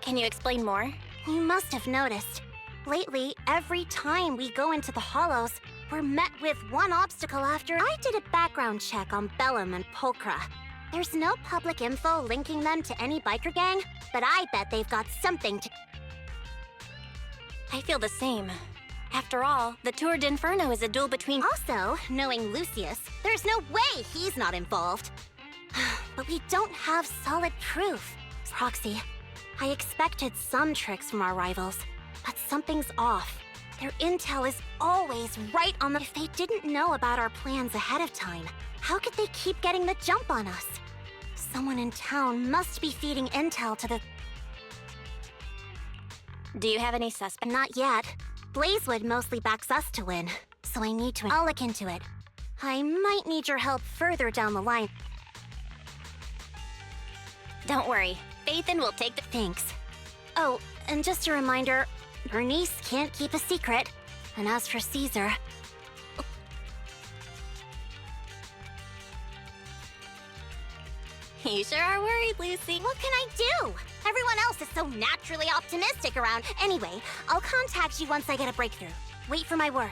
Can you explain more? You must have noticed. Lately, every time we go into the Hollows, we're met with one obstacle after. I did a background check on Bellum and Pulchra. There's no public info linking them to any biker gang, but I bet they've got something to... I feel the same. After all, the Tour d'Inferno is a duel between... Also, knowing Lucius, there's no way he's not involved. But we don't have solid proof. Proxy, I expected some tricks from our rivals, but something's off. Their intel is always right on the... If they didn't know about our plans ahead of time, how could they keep getting the jump on us? Someone in town must be feeding intel to the... Do you have any suspects? Not yet. Blazewood mostly backs us to win, so I need to... I'll look into it. I might need your help further down the line. Don't worry. Phaethon will take the... Thanks. Oh, and just a reminder, Bernice can't keep a secret. And as for Caesar... You sure are worried, Lucy. What can I do? Everyone else is so naturally optimistic around. Anyway, I'll contact you once I get a breakthrough. Wait for my word.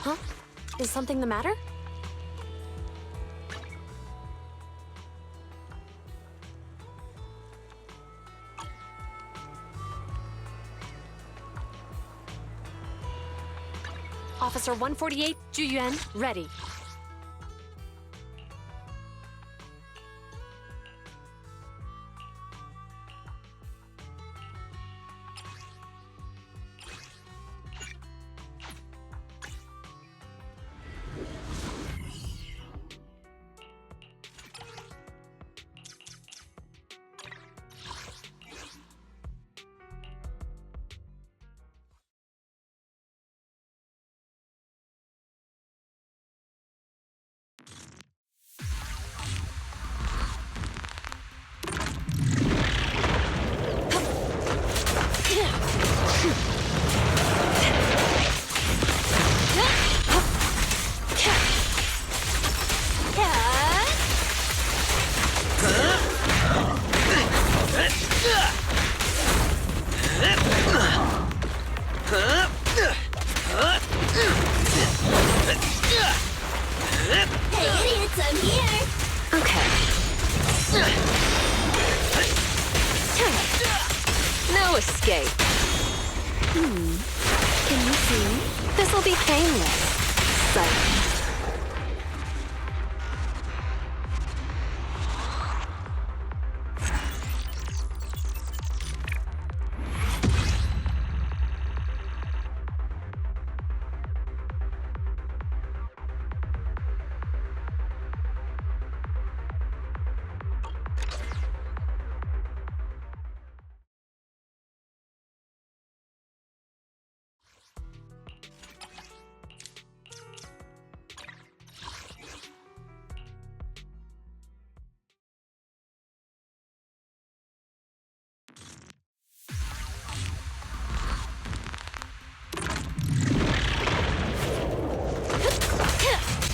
Huh? Is something the matter? Officer 148, Juyuan, ready. Hey, idiots, I'm here! Okay. No escape. Can you see? This'll be painless. Silent.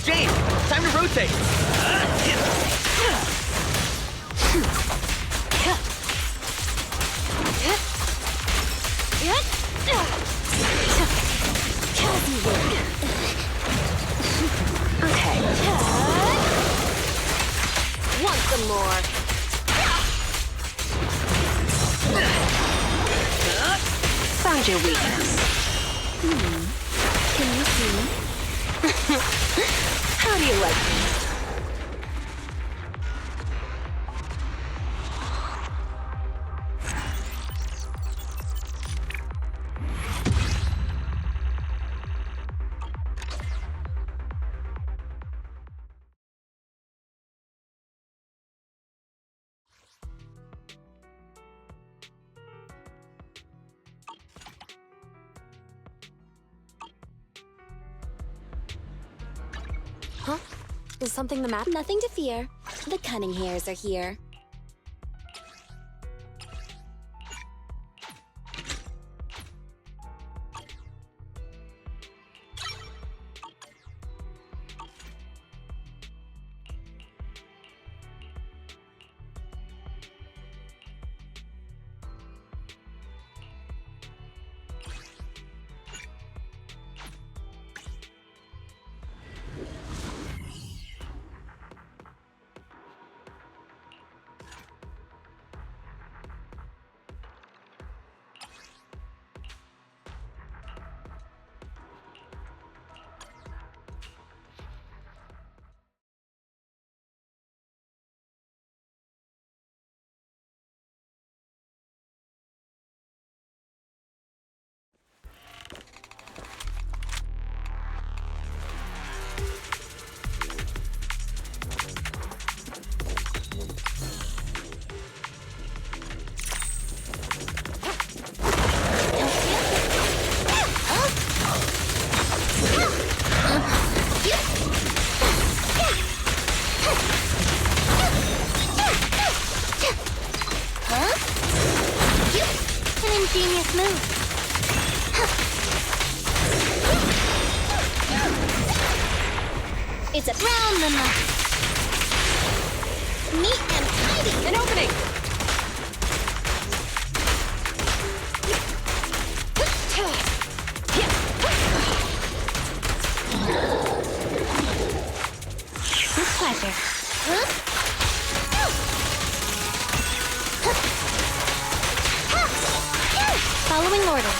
James, time to rotate! Okay. Want some more? Found your weakness. Can you see? How do you like me? Huh? Is something the matter? Nothing to fear. The cunning hairs are here. Ingenious move. It's a round the muck. Neat and tidy. An opening! With pleasure. Following orders.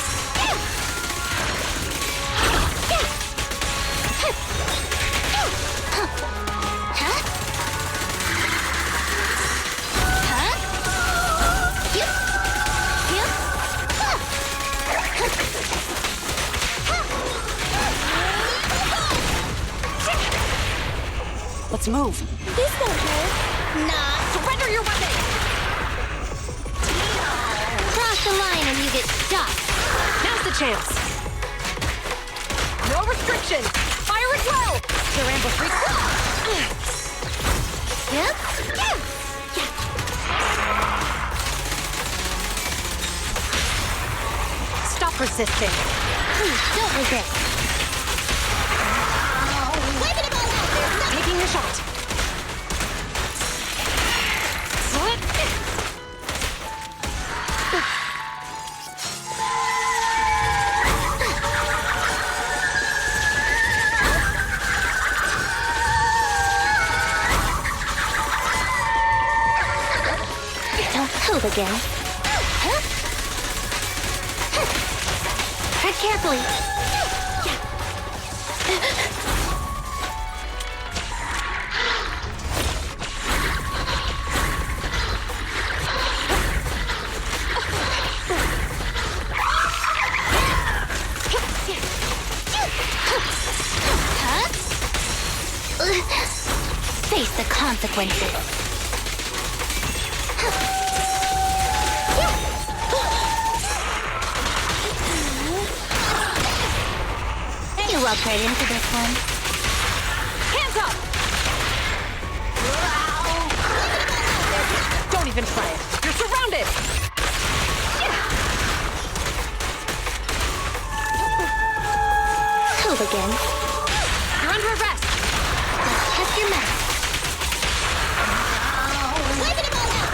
Let's move. This won't hurt. Nah. Surrender your weapon! Cross the line and you get stuck. Now's the chance. No restriction. Fire at will. Durango freak. Yep. Stop resisting. Don't resist. Waving it all out. There's nothing. Taking a shot. Don't move again. Tread carefully. Face the consequences. You walked right into this one. Hands up! Don't even try it. You're surrounded! Move again. You're under arrest! Let's test your mettle. Waving it all out!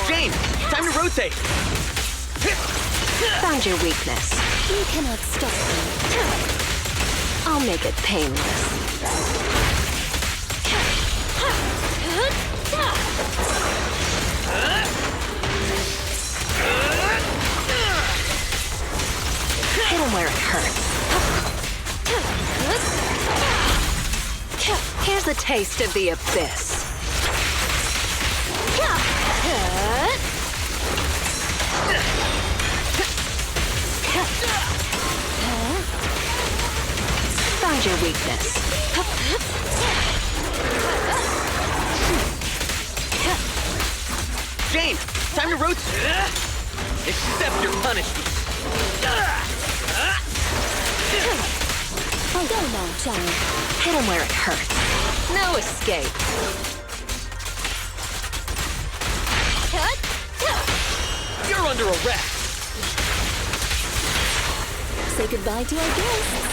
Jane, time to rotate. Found your weakness. You cannot stop me. I'll make it painless. Hit him where it hurts. Here's a taste of the abyss. Find your weakness. Jane, time to rotate. Accept your punishment. I'll go now, Johnny. Hit him where it hurts. No escape. You're under arrest. Say goodbye to our guests.